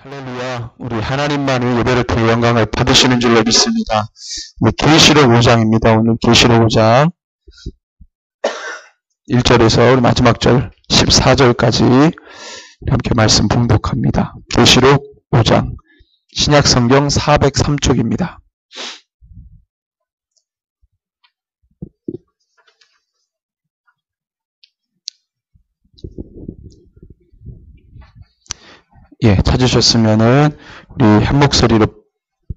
할렐루야. 우리 하나님만이 예배를 영광을 받으시는 줄로 믿습니다. 계시록 5장입니다. 오늘 계시록 5장 1절에서 우리 마지막 절 14절까지 함께 말씀 봉독합니다. 계시록 5장 신약성경 403쪽입니다. 찾으셨으면은 우리 한 목소리로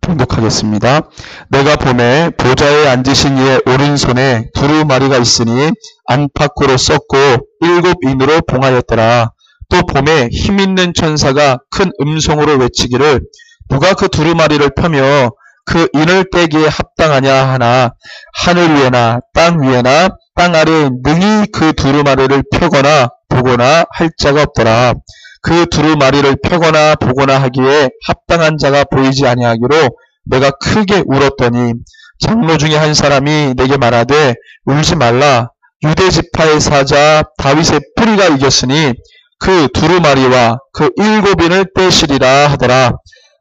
봉독하겠습니다. 내가 보매 보좌에 앉으신 이의 오른손에 두루마리가 있으니 안팎으로 썼고 7인으로 봉하였더라. 또 보매 힘있는 천사가 큰 음성으로 외치기를 누가 그 두루마리를 펴며 그 인을 떼기에 합당하냐 하나 하늘 위에나 땅 위에나 땅 아래에 능히 그 두루마리를 펴거나 보거나 할 자가 없더라. 그 두루마리를 펴거나 보거나 하기에 합당한 자가 보이지 아니하기로 내가 크게 울었더니 장로 중에 한 사람이 내게 말하되 울지 말라. 유대 지파의 사자 다윗의 뿌리가 이겼으니 그 두루마리와 그 7인을 떼시리라 하더라.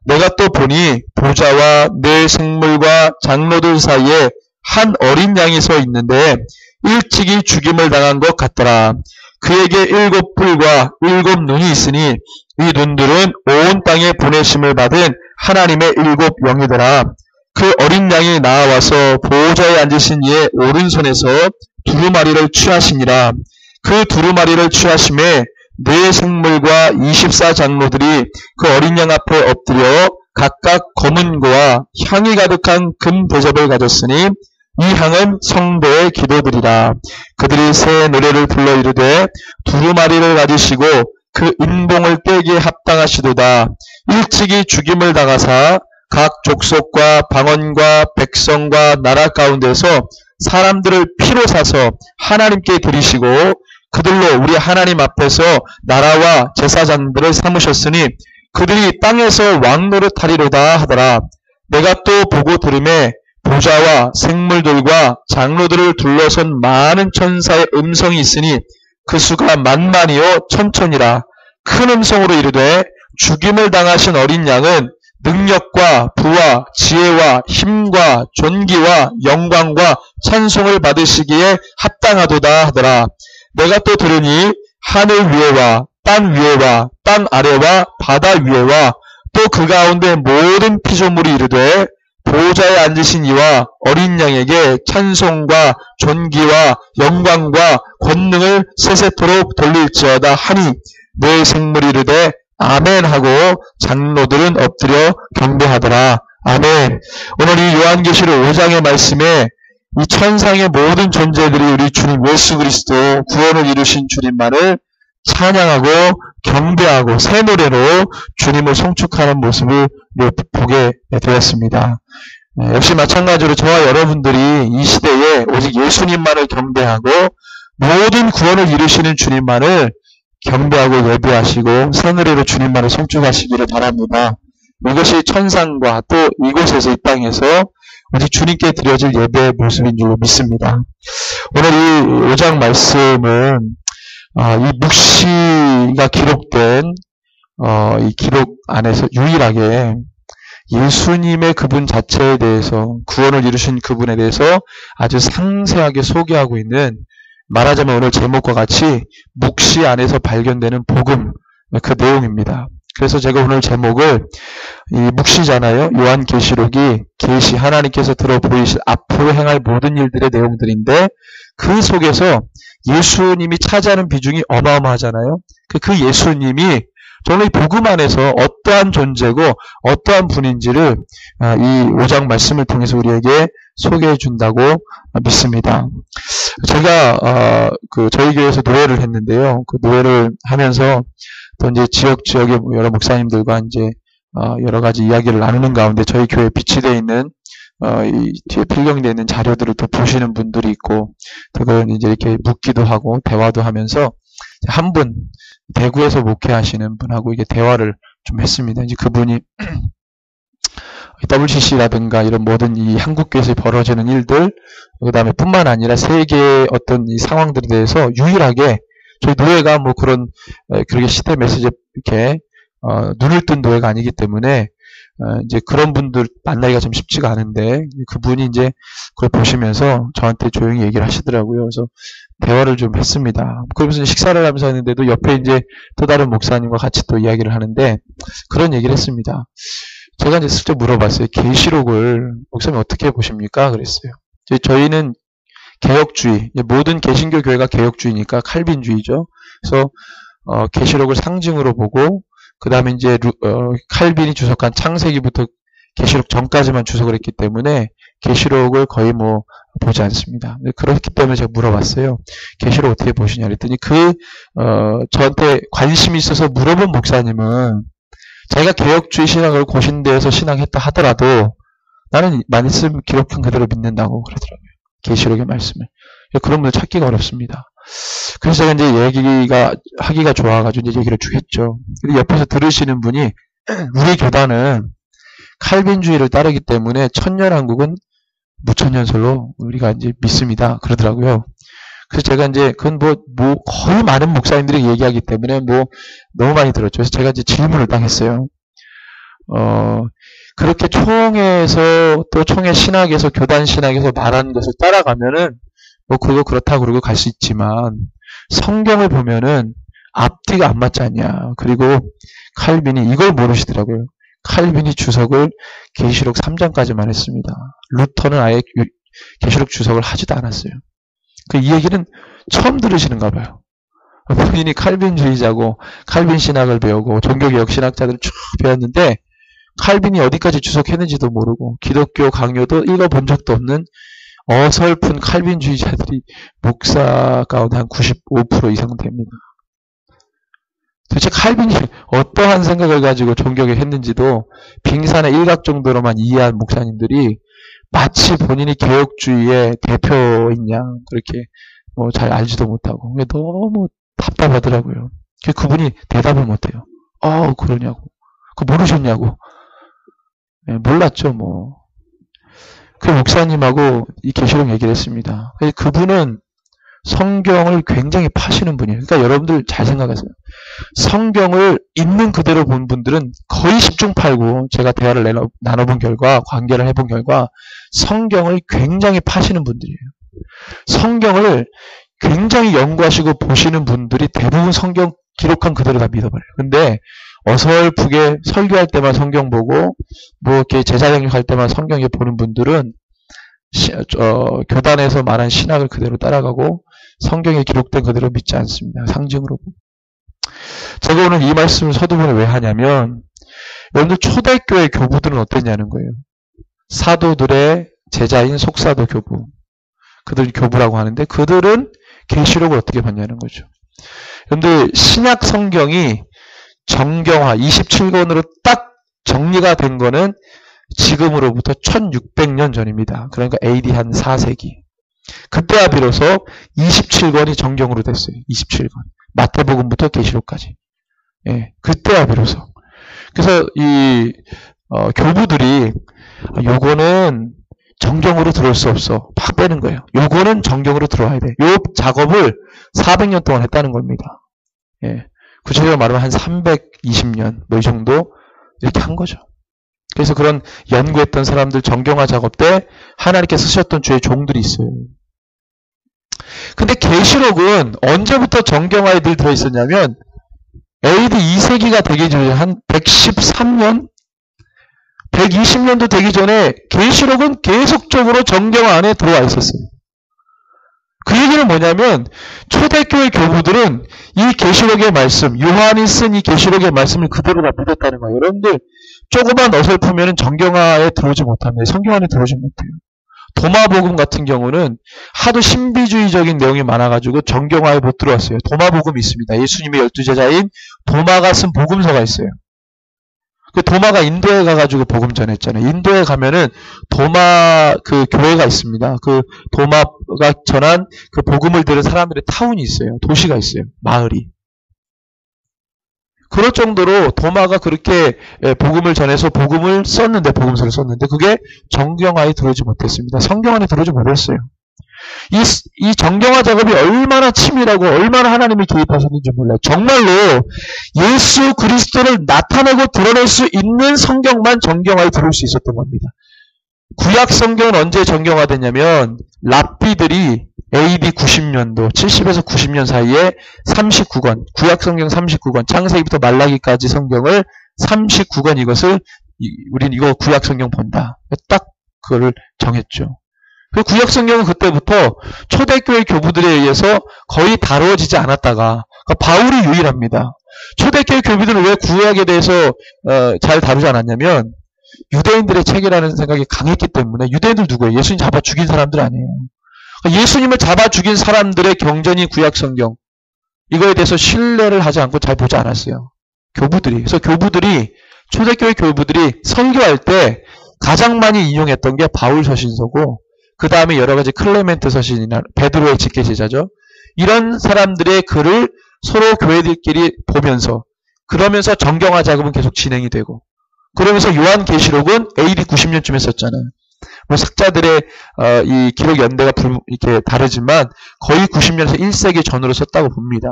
내가 또 보니 보좌와 네 생물과 장로들 사이에 한 어린 양이 서 있는데 일찍이 죽임을 당한 것 같더라. 그에게 7뿔과 7눈이 있으니 이 눈들은 온 땅에 보내심을 받은 하나님의 7영이더라. 그 어린 양이 나와서 보좌에 앉으신 이의 오른손에서 두루마리를 취하시니라. 그 두루마리를 취하심에 네 생물과 24장로들이 그 어린 양 앞에 엎드려 각각 검은 고와 향이 가득한 금 대접을 가졌으니 이 향은 성도의 기도들이라. 그들이 새 노래를 불러 이르되 두루마리를 가지시고 그 인봉을 떼기에 합당하시도다. 일찍이 죽임을 당하사 각 족속과 방언과 백성과 나라 가운데서 사람들을 피로 사서 하나님께 드리시고 그들로 우리 하나님 앞에서 나라와 제사장들을 삼으셨으니 그들이 땅에서 왕노릇 하리로다 하더라. 내가 또 보고 들음에 보좌와 생물들과 장로들을 둘러선 많은 천사의 음성이 있으니 그 수가 만만이요 천천이라. 큰 음성으로 이르되 죽임을 당하신 어린 양은 능력과 부와 지혜와 힘과 존귀와 영광과 찬송을 받으시기에 합당하도다 하더라. 내가 또 들으니 하늘 위에와 땅 위에와 땅 아래와 바다 위에와 또 그 가운데 모든 피조물이 이르되 보좌에 앉으신 이와 어린 양에게 찬송과 존귀와 영광과 권능을 세세토록 돌릴지어다 하니 네 생물이 이르되 아멘 하고 장로들은 엎드려 경배하더라. 아멘. 오늘 이 요한계시록 5장의 말씀에 이 천상의 모든 존재들이 우리 주님 예수 그리스도 구원을 이루신 주님만을 찬양하고 경배하고 새 노래로 주님을 송축하는 모습을 보게 되었습니다. 역시 마찬가지로 저와 여러분들이 이 시대에 오직 예수님만을 경배하고 모든 구원을 이루시는 주님만을 경배하고 예배하시고 새 노래로 주님만을 송축하시기를 바랍니다. 이것이 천상과 또 이곳에서 이 땅에서 오직 주님께 드려질 예배의 모습인 줄 믿습니다. 오늘 이 5장 말씀은 이 묵시가 기록된 이 기록 안에서 유일하게 예수님의 그분 자체에 대해서 구원을 이루신 그분에 대해서 아주 상세하게 소개하고 있는, 말하자면 오늘 제목과 같이 묵시 안에서 발견되는 복음, 그 내용입니다. 그래서 제가 오늘 제목을 이 묵시잖아요. 요한계시록이 계시 하나님께서 들어 보이실 앞으로 행할 모든 일들의 내용들인데 그 속에서 예수님이 차지하는 비중이 어마어마하잖아요. 그 예수님이 저는 이 복음 안에서 어떠한 존재고 어떠한 분인지를 이 5장 말씀을 통해서 우리에게 소개해 준다고 믿습니다. 제가 저희 교회에서 노회를 했는데요. 그 노회를 하면서 또 이제 지역의 여러 목사님들과 이제 여러 가지 이야기를 나누는 가운데 저희 교회에 비치되어 있는 이 뒤에 필경되어 있는 자료들을 또 보시는 분들이 있고, 그걸 이제 이렇게 묻기도 하고 대화도 하면서 한 분 대구에서 목회하시는 분하고 이게 대화를 좀 했습니다. 이제 그분이 WCC라든가 이런 모든 이 한국교회에서 벌어지는 일들, 그 다음에 뿐만 아니라 세계의 어떤 이 상황들에 대해서 유일하게 저희 노예가 뭐 그렇게 시대 메시지 이렇게 눈을 뜬 노예가 아니기 때문에 이제 그런 분들 만나기가 좀 쉽지가 않은데 그분이 이제 그걸 보시면서 저한테 조용히 얘기를 하시더라고요. 그래서 대화를 좀 했습니다. 그러면서 식사를 하면서 했는데도 옆에 이제 또 다른 목사님과 같이 또 이야기를 하는데 그런 얘기를 했습니다. 제가 이제 슬쩍 물어봤어요. 계시록을 목사님 어떻게 보십니까? 그랬어요. 저희는 개혁주의, 모든 개신교 교회가 개혁주의니까 칼빈주의죠. 그래서 계시록을 상징으로 보고 그 다음에 이제 칼빈이 주석한 창세기부터 계시록 전까지만 주석을 했기 때문에 계시록을 거의 뭐 보지 않습니다. 그렇기 때문에 제가 물어봤어요. 계시록 어떻게 보시냐 그랬더니 저한테 관심이 있어서 물어본 목사님은 자기가 개혁주의 신학을 고신대에서 신앙했다 하더라도 나는 말씀 기록한 그대로 믿는다고 그러더라고요. 계시록의 말씀을. 그런 분들 찾기가 어렵습니다. 그래서 제가 이제 하기가 좋아가지고 이제 얘기를 쭉 했죠. 근데 옆에서 들으시는 분이 우리 교단은 칼빈주의를 따르기 때문에 천년왕국은 무천년설로 우리가 이제 믿습니다. 그러더라고요. 그래서 제가 이제 그건 거의 많은 목사님들이 얘기하기 때문에 너무 많이 들었죠. 그래서 제가 이제 질문을 딱 했어요. 그렇게 총회에서 또 총회 신학에서 교단 신학에서 말한 것을 따라가면은 그거 그렇다 그러고 갈 수 있지만 성경을 보면은 앞뒤가 안 맞지 않냐. 그리고 칼빈이 이걸 모르시더라고요. 칼빈이 주석을 계시록 3장까지만 했습니다. 루터는 아예 계시록 주석을 하지도 않았어요. 이 얘기는 처음 들으시는가 봐요. 본인이 칼빈주의자고 칼빈 신학을 배우고 종교개혁 신학자들을 쭉 배웠는데 칼빈이 어디까지 주석했는지도 모르고 기독교 강요도 읽어본 적도 없는 어설픈 칼빈주의자들이 목사 가운데 한 95% 이상 됩니다. 도대체 칼빈이 어떠한 생각을 가지고 종교개혁 했는지도 빙산의 일각 정도로만 이해한 목사님들이 마치 본인이 개혁주의의 대표인 양 그렇게 잘 알지도 못하고 너무 답답하더라고요. 그분이 대답을 못해요. 그러냐고. 모르셨냐고. 몰랐죠 그 목사님하고 이 계시록 얘기를 했습니다. 그분은 성경을 굉장히 파시는 분이에요. 그러니까 여러분들 잘 생각하세요. 성경을 있는 그대로 본 분들은 거의 10중 8구 제가 대화를 나눠본 결과 관계를 해본 결과 성경을 굉장히 파시는 분들이에요. 성경을 굉장히 연구하시고 보시는 분들이 대부분 성경 기록한 그대로 다 믿어버려요. 근데 어설프게 설교할 때만 성경 보고 이렇게 제자장육 할 때만 성경 보는 분들은 교단에서 말한 신학을 그대로 따라가고 성경에 기록된 그대로 믿지 않습니다. 상징으로. 제가 오늘 이 말씀을 서두번에 왜 하냐면 여러분들 초대교회 교부들은 어땠냐는 거예요. 사도들의 제자인 속사도 교부. 그들 교부라고 하는데 그들은 계시록을 어떻게 봤냐는 거죠. 여러분들 신약 성경이 정경화 27권으로 딱 정리가 된 거는 지금으로부터 1600년 전입니다. 그러니까 AD 한 4세기. 그때야 비로소 27권이 정경으로 됐어요. 27권. 마태복음부터 계시록까지. 그때야 비로소. 그래서 이 교부들이 요거는 정경으로 들어올 수 없어. 팍 빼는 거예요. 요거는 정경으로 들어와야 돼. 요 작업을 400년 동안 했다는 겁니다. 구체적으로 말하면 한 320년 이 정도 이렇게 한 거죠. 그래서 그런 연구했던 사람들 정경화 작업 때 하나님께서 쓰셨던 주의 종들이 있어요. 근데 계시록은 언제부터 정경화에 늘 들어있었냐면 AD 2세기가 되기 전에 한 113년 120년도 되기 전에 계시록은 계속적으로 정경화 안에 들어와 있었어요. 그 얘기는 뭐냐면 초대교회 교부들은 이 계시록의 말씀, 요한이 쓴 이 계시록의 말씀을 그대로 다 믿었다는 거예요. 여러분들 조금만 어설프면 정경화에 들어오지 못합니다. 성경 안에 들어오지 못해요. 도마복음 같은 경우는 하도 신비주의적인 내용이 많아가지고 정경화에 못 들어왔어요. 도마복음이 있습니다. 예수님의 12제자인 도마가 쓴 복음서가 있어요. 그 도마가 인도에 가가지고 복음 전했잖아요. 인도에 가면은 도마 그 교회가 있습니다. 그 도마가 전한 그 복음을 들은 사람들의 타운이 있어요. 도시가 있어요. 마을이. 그럴 정도로 도마가 그렇게 복음을 전해서 복음서를 썼는데 그게 정경화에 들어오지 못했습니다. 성경 안에 들어오지 못했어요. 이 정경화 작업이 얼마나 치밀하고 얼마나 하나님이 개입하셨는지 몰라요. 정말로 예수 그리스도를 나타내고 드러낼 수 있는 성경만 정경화에 들어올 수 있었던 겁니다. 구약 성경은 언제 정경화됐냐면 랍비들이 AD 90년도, 70에서 90년 사이에 39권, 구약 성경 39권, 창세기부터 말라기까지 성경을 39권 이것을 우린 이거 구약 성경 본다. 딱 그거를 정했죠. 그 구약 성경은 그때부터 초대교회 교부들에 의해서 거의 다루어지지 않았다가 그러니까 바울이 유일합니다. 초대교회 교부들은 왜 구약에 대해서 잘 다루지 않았냐면 유대인들의 책이라는 생각이 강했기 때문에. 유대인들 누구예요? 예수님 잡아 죽인 사람들 아니에요. 그러니까 예수님을 잡아 죽인 사람들의 경전이 구약 성경. 이거에 대해서 신뢰를 하지 않고 잘 보지 않았어요. 교부들이. 그래서 교부들이 초대교회 교부들이 설교할 때 가장 많이 인용했던 게 바울 서신서고 그 다음에 여러 가지 클레멘트 서신이나 베드로의 직계제자죠. 이런 사람들의 글을 서로 교회들끼리 보면서 그러면서 정경화 작업은 계속 진행이 되고 그러면서 요한계시록은 AD 90년쯤에 썼잖아요. 뭐 학자들의 이 기록 연대가 이렇게 다르지만 거의 90년에서 1세기 전으로 썼다고 봅니다.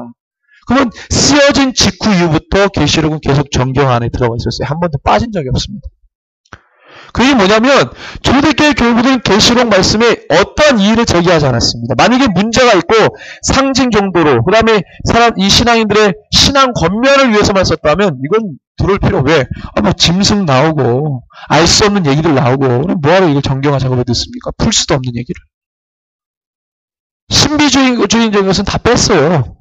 그러면 쓰여진 직후 이후부터 계시록은 계속 정경화 안에 들어가 있었어요. 한 번도 빠진 적이 없습니다. 그게 뭐냐면 초대교회 교부들은 계시록 말씀에 어떠한 이의를 제기하지 않았습니다. 만약에 문제가 있고 상징 정도로 그 다음에 이 신앙인들의 신앙 권면을 위해서만 썼다면 이건 들을 필요 왜? 뭐 짐승 나오고 알 수 없는 얘기들 나오고 그럼 뭐하러 이걸 정경화 작업에 듣습니까? 풀 수도 없는 얘기를. 신비주의적인 것은 다 뺐어요.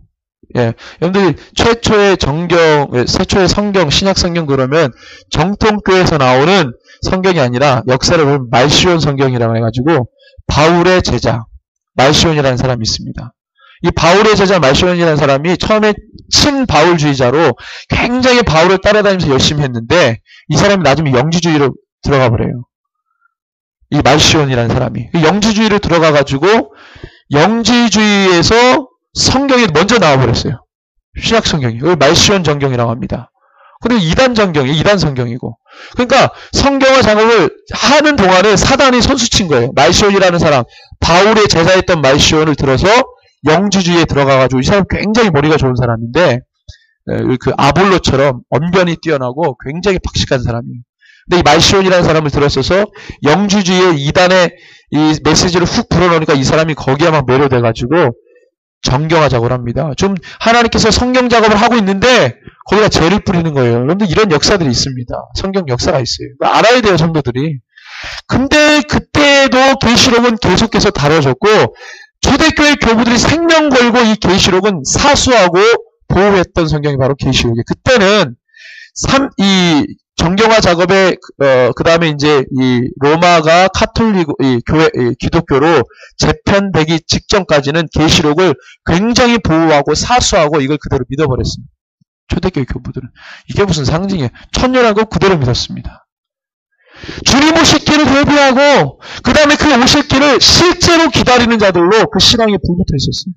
예, 여러분들이 최초의 성경, 신약 성경 그러면 정통교회에서 나오는 성경이 아니라 역사를 보면 말시온 성경이라고 해가지고 바울의 제자 말시온이라는 사람이 있습니다. 이 바울의 제자 말시온이라는 사람이 처음에 친바울주의자로 굉장히 바울을 따라다니면서 열심히 했는데 이 사람이 나중에 영지주의로 들어가 버려요. 이 말시온이라는 사람이 영지주의로 들어가가지고 영지주의에서 성경이 먼저 나와버렸어요. 신약 성경이. 이걸 말시온 정경이라고 합니다. 근데 이단 정경이 이단 성경이고. 그러니까 성경화 작업을 하는 동안에 사단이 선수친 거예요. 말시온이라는 사람, 바울의 제자였던 말시온을 들어서 영지주의에 들어가가지고 이 사람 굉장히 머리가 좋은 사람인데 그 아볼로처럼 언변이 뛰어나고 굉장히 박식한 사람이에요. 근데 이 말시온이라는 사람을 들었어서 영지주의의 이단의 이 메시지를 훅 불어넣으니까 이 사람이 거기에 막 매료돼가지고 정경화 작업을 합니다. 좀 하나님께서 성경 작업을 하고 있는데 거기다 죄를 뿌리는 거예요. 여러분들 이런 역사들이 있습니다. 성경 역사가 있어요. 알아야 돼요, 성도들이. 근데 그때도 계시록은 계속해서 다뤄졌고 초대교회 교부들이 생명 걸고 이 계시록은 사수하고 보호했던 성경이 바로 계시록이에요. 그때는 이 정경화 작업에 그 다음에 이제 이 로마가 카톨릭 기독교로 재편되기 직전까지는 계시록을 굉장히 보호하고 사수하고 이걸 그대로 믿어버렸습니다. 초대교회 교부들은 이게 무슨 상징이에요? 천년하고 그대로 믿었습니다. 주님 오실 길을 대비하고 그 다음에 그 오실 길을 실제로 기다리는 자들로 그 신앙이 불붙어 있었어요.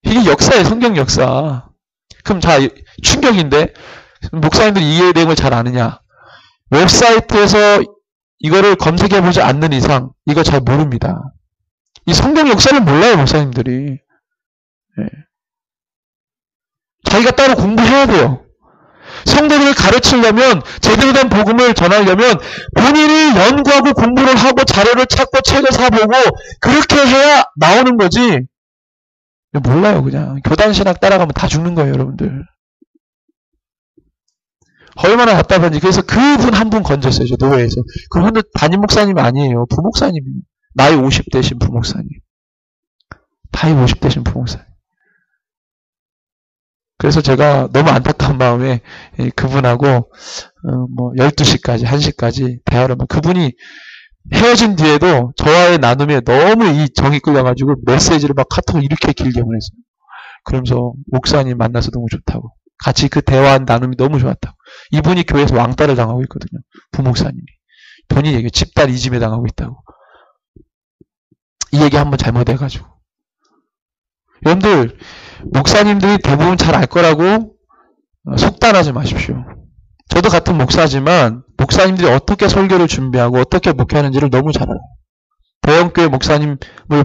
이게 역사예요. 성경 역사. 그럼 자 충격인데 목사님들이 이해 내용을 잘 아느냐? 웹사이트에서 이거를 검색해보지 않는 이상 이거 잘 모릅니다. 이 성경 역사를 몰라요, 목사님들이. 네. 자기가 따로 공부해야 돼요. 성도들을 가르치려면 제대로 된 복음을 전하려면 본인이 연구하고 공부를 하고 자료를 찾고 책을 사보고 그렇게 해야 나오는 거지. 몰라요, 그냥. 교단신학 따라가면 다 죽는 거예요, 여러분들. 얼마나 답답한지. 그래서 그분 한 분 건졌어요, 저 노회에서. 그분도 담임 목사님이 아니에요. 부목사님이에요. 나이 50대신 부목사님. 나이 50대신 부목사님. 그래서 제가 너무 안타까운 마음에 그분하고 12시까지, 1시까지 대화를 하면 그분이 헤어진 뒤에도 저와의 나눔에 너무 이 정이 끌려가지고 메시지를 막 카톡을 이렇게 길게 보냈어요. 그러면서 목사님 만나서 너무 좋다고. 같이 그 대화한 나눔이 너무 좋았다고. 이분이 교회에서 왕따를 당하고 있거든요. 부목사님이. 본인이 얘기해요. 집단 이짐에 당하고 있다고. 이 얘기 한번 잘못해가지고. 여러분들 목사님들이 대부분 잘 알 거라고 속단하지 마십시오. 저도 같은 목사지만 목사님들이 어떻게 설교를 준비하고 어떻게 목회하는지를 너무 잘 알아요. 대형교회 목사님을 뭐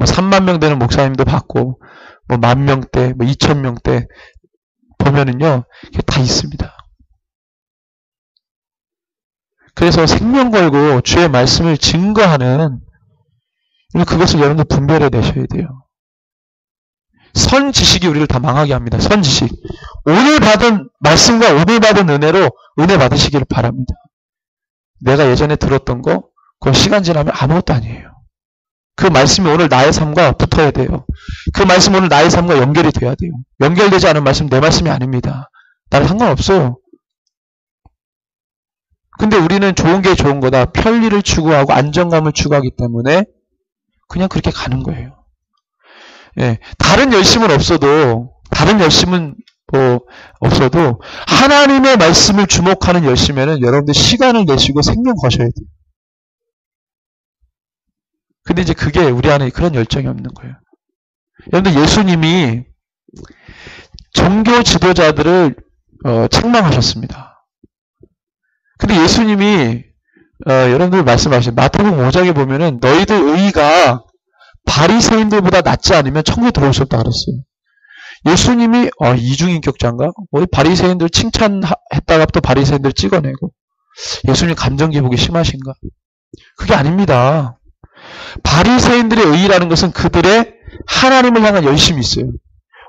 3만 명 되는 목사님도 받고 뭐 10,000명대, 뭐 2,000명대 보면은요, 이게 다 있습니다. 그래서 생명 걸고 주의 말씀을 증거하는 그것을 여러분들 분별해 내셔야 돼요. 선 지식이 우리를 다 망하게 합니다. 선 지식. 오늘 받은 말씀과 오늘 받은 은혜로 은혜 받으시기를 바랍니다. 내가 예전에 들었던 거, 그건 시간 지나면 아무것도 아니에요. 그 말씀이 오늘 나의 삶과 붙어야 돼요. 그 말씀이 오늘 나의 삶과 연결이 돼야 돼요. 연결되지 않은 말씀 내 말씀이 아닙니다. 나는 상관없어요. 근데 우리는 좋은 게 좋은 거다. 편리를 추구하고 안정감을 추구하기 때문에 그냥 그렇게 가는 거예요. 예, 다른 열심은 없어도 하나님의 말씀을 주목하는 열심에는 여러분들 시간을 내시고 생명 거셔야 돼요. 근데 이제 그게 우리 안에 그런 열정이 없는 거예요. 여러분들 예수님이 종교 지도자들을 책망하셨습니다. 근데 예수님이 여러분들 말씀하신 마태복음 5장에 보면은 너희들 의의가 바리새인들보다 낫지 않으면 천국에 들어올 수 없다 그랬어요. 예수님이 이중인격자인가? 바리새인들 칭찬했다가 또 바리새인들 찍어내고 예수님 감정 기복이 심하신가? 그게 아닙니다. 바리새인들의 의의라는 것은 그들의 하나님을 향한 열심이 있어요.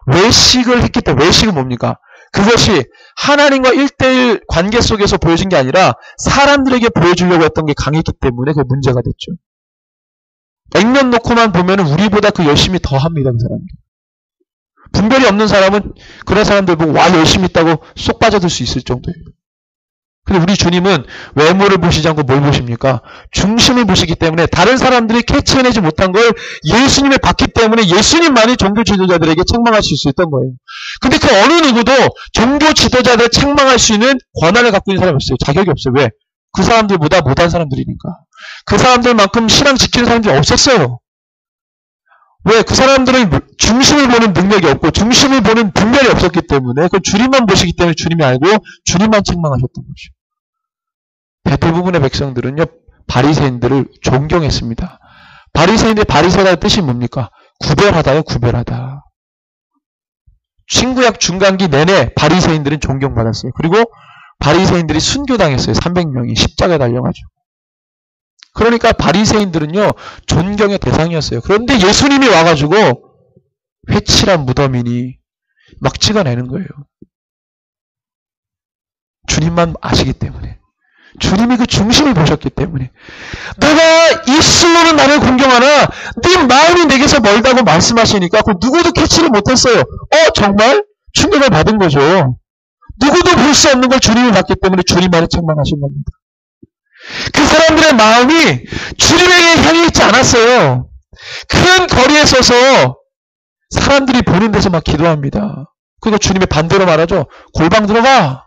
외식을 했기 때문에 외식은 뭡니까? 그것이 하나님과 1:1 관계 속에서 보여진 게 아니라 사람들에게 보여주려고 했던 게 강했기 때문에 그게 문제가 됐죠. 액면 놓고만 보면 우리보다 그 열심히 더 합니다. 그 사람들. 분별이 없는 사람은 그런 사람들 보고 와 열심히 있다고 쏙 빠져들 수 있을 정도예요. 근데 우리 주님은 외모를 보시지 않고 뭘 보십니까? 중심을 보시기 때문에 다른 사람들이 캐치해내지 못한 걸 예수님에 봤기 때문에 예수님만이 종교 지도자들에게 책망하실 수 있던 거예요. 근데 그 어느 누구도 종교 지도자들을 책망할 수 있는 권한을 갖고 있는 사람이 없어요. 자격이 없어요. 왜? 그 사람들보다 못한 사람들이니까. 그 사람들만큼 신앙 지키는 사람들이 없었어요. 왜? 그 사람들은 중심을 보는 능력이 없고 중심을 보는 분별이 없었기 때문에 그 주님만 보시기 때문에 주님이 알고 주님만 책망하셨던 거죠. 대부분의 백성들은요 바리새인들을 존경했습니다. 바리새라의 뜻이 뭡니까? 구별하다요, 구별하다. 신구약 중간기 내내 바리새인들은 존경받았어요. 그리고 바리새인들이 순교당했어요. 300명이 십자가에 달려가지고. 그러니까 바리새인들은요 존경의 대상이었어요. 그런데 예수님이 와가지고 회칠한 무덤이니 막 찍어내는 거예요. 주님만 아시기 때문에. 주님이 그 중심을 보셨기 때문에. 내가 입술로는 나를 공경하나 네 마음이 내게서 멀다고 말씀하시니까 그 누구도 캐치를 못했어요. 정말? 충격을 받은 거죠. 누구도 볼 수 없는 걸 주님이 봤기 때문에 주님만이 책망하신 겁니다. 그 사람들의 마음이 주님에게 향해 있지 않았어요. 큰 거리에 서서 사람들이 보는 데서 막 기도합니다. 그리고 주님의 반대로 말하죠. 골방 들어가.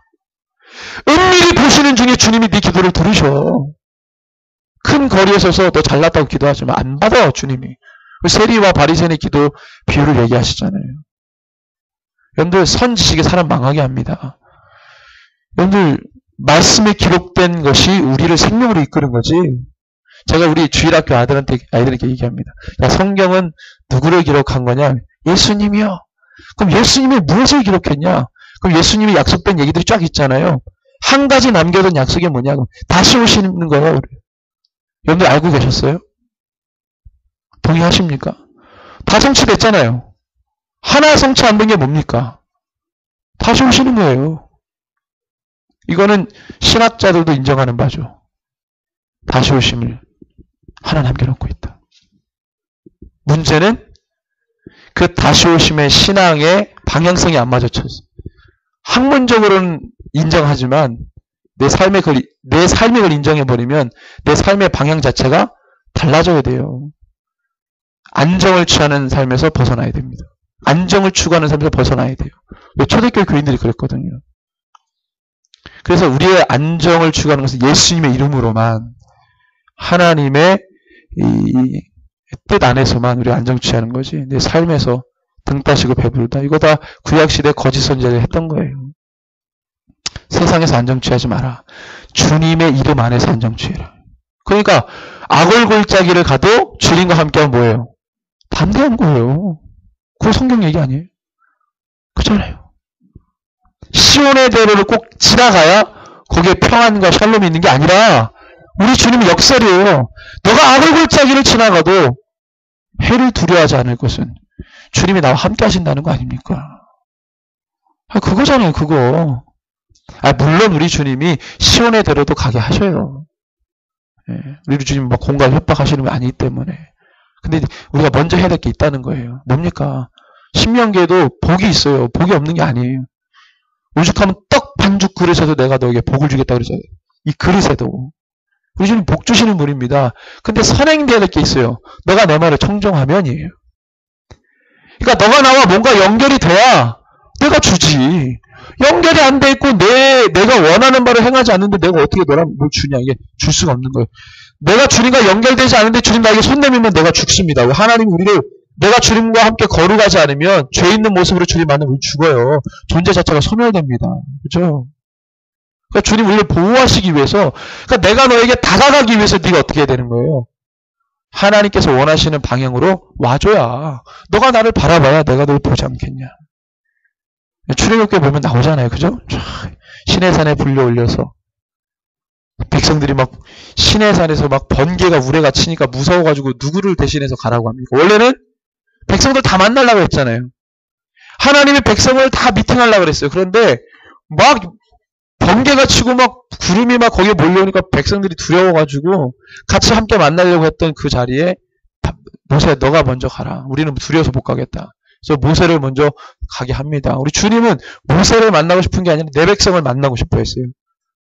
은밀히 보시는 중에 주님이 네 기도를 들으셔. 큰 거리에 서서 너 잘났다고 기도하지만 안 받아 주님이. 세리와 바리새인의 기도 비유를 얘기하시잖아요. 여러분들 선지식이 사람 망하게 합니다. 여러분들 말씀에 기록된 것이 우리를 생명으로 이끄는 거지. 제가 우리 주일학교 아이들에게 얘기합니다. 야, 성경은 누구를 기록한 거냐? 예수님이요. 그럼 예수님이 무엇을 기록했냐? 그럼 예수님이 약속된 얘기들이 쫙 있잖아요. 한 가지 남겨둔 약속이 뭐냐고. 다시 오시는 거예요. 여러분들 알고 계셨어요? 동의하십니까? 다 성취됐잖아요. 하나 성취 안 된 게 뭡니까? 다시 오시는 거예요. 이거는 신학자들도 인정하는 바죠. 다시 오심을 하나 남겨놓고 있다. 문제는 그 다시 오심의 신앙의 방향성이 안 맞아쳐서 학문적으로는 인정하지만 내 삶의 걸 인정해버리면 내 삶의 방향 자체가 달라져야 돼요. 안정을 취하는 삶에서 벗어나야 됩니다. 안정을 추구하는 삶에서 벗어나야 돼요. 초대교회 교인들이 그랬거든요. 그래서 우리의 안정을 추구하는 것은 예수님의 이름으로만 하나님의 이 뜻 안에서만 우리 안정 취하는 거지. 내 삶에서 등 따시고 배부르다. 이거 다 구약시대 거짓 선지자들이 했던 거예요. 세상에서 안정 취하지 마라. 주님의 이름 안에서 안정 취해라. 그러니까 악을 골짜기를 가도 주님과 함께하면 뭐예요? 반대한 거예요. 그거 성경 얘기 아니에요? 그렇잖아요. 시온의 대로를 꼭 지나가야 거기에 평안과 샬롬이 있는 게 아니라 우리 주님의 역설이에요. 너가 악을 골짜기를 지나가도 해를 두려워하지 않을 것은 주님이 나와 함께 하신다는 거 아닙니까? 그거잖아요, 그거. 물론 우리 주님이 시온의 대로도 가게 하셔요. 우리 주님 막 공갈 협박하시는 거 아니기 때문에. 근데 우리가 먼저 해야 될 게 있다는 거예요. 뭡니까? 신명기에도 복이 있어요. 복이 없는 게 아니에요. 오죽하면 떡 반죽 그릇에도 내가 너에게 복을 주겠다 그러잖아요. 이 그릇에도. 우리 주님 복 주시는 분입니다. 근데 선행돼야 될 게 있어요. 너가 내 말을 청정하면이에요. 그러니까 너가 나와 뭔가 연결이 돼야 내가 주지. 연결이 안 돼 있고 내가 원하는 바를 행하지 않는데 내가 어떻게 너랑 뭘 주냐. 이게 줄 수가 없는 거예요. 내가 주님과 연결되지 않은데 주님 나에게 손 내밀면 내가 죽습니다. 하나님이 우리를 내가 주님과 함께 거룩하지 않으면 죄 있는 모습으로 주님 만나면 우리 죽어요. 존재 자체가 소멸됩니다. 그렇죠? 그러니까 주님 우리를 보호하시기 위해서 그러니까 내가 너에게 다가가기 위해서 네가 어떻게 해야 되는 거예요? 하나님께서 원하시는 방향으로 와줘야 너가 나를 바라봐야 내가 널 보지 않겠냐. 출애굽기에 보면 나오잖아요. 그죠? 시내산에 불려 올려서 백성들이 막 시내산에서 막 번개가 우레가 치니까 무서워가지고 누구를 대신해서 가라고 합니까? 원래는 백성들 다 만나려고 했잖아요. 하나님이 백성을 다 미팅하려고 그랬어요. 그런데 막 번개가 치고 막 구름이 막 거기에 몰려오니까 백성들이 두려워가지고 같이 함께 만나려고 했던 그 자리에 모세 너가 먼저 가라. 우리는 두려워서 못 가겠다. 그래서 모세를 먼저 가게 합니다. 우리 주님은 모세를 만나고 싶은 게 아니라 내 백성을 만나고 싶어 했어요.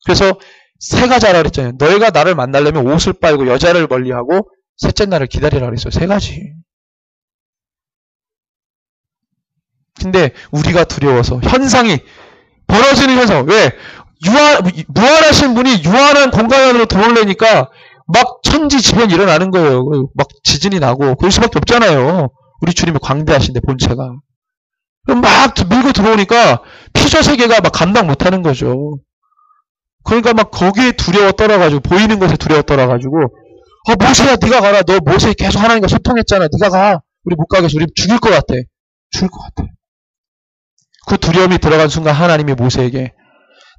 그래서 세 가지 하라 그랬잖아요. 너희가 나를 만나려면 옷을 빨고 여자를 멀리하고 셋째 날을 기다리라 그랬어요. 세 가지. 근데 우리가 두려워서 현상이 벌어지는 현상. 왜? 무한하신 분이 유한한 공간 안으로 들어오려니까 막 천지지변이 일어나는 거예요. 막 지진이 나고 그럴 수밖에 없잖아요. 우리 주님이 광대하신데 본체가. 막 밀고 들어오니까 피조 세계가 막 감당 못하는 거죠. 그러니까 막 거기에 두려워 떨어가지고 보이는 것에 두려워 떨어가지고 모세야 네가 가라. 너 모세 계속 하나님과 소통했잖아. 네가 가. 우리 못 가겠어. 우리 죽일 것 같아. 죽을 것 같아. 그 두려움이 들어간 순간 하나님이 모세에게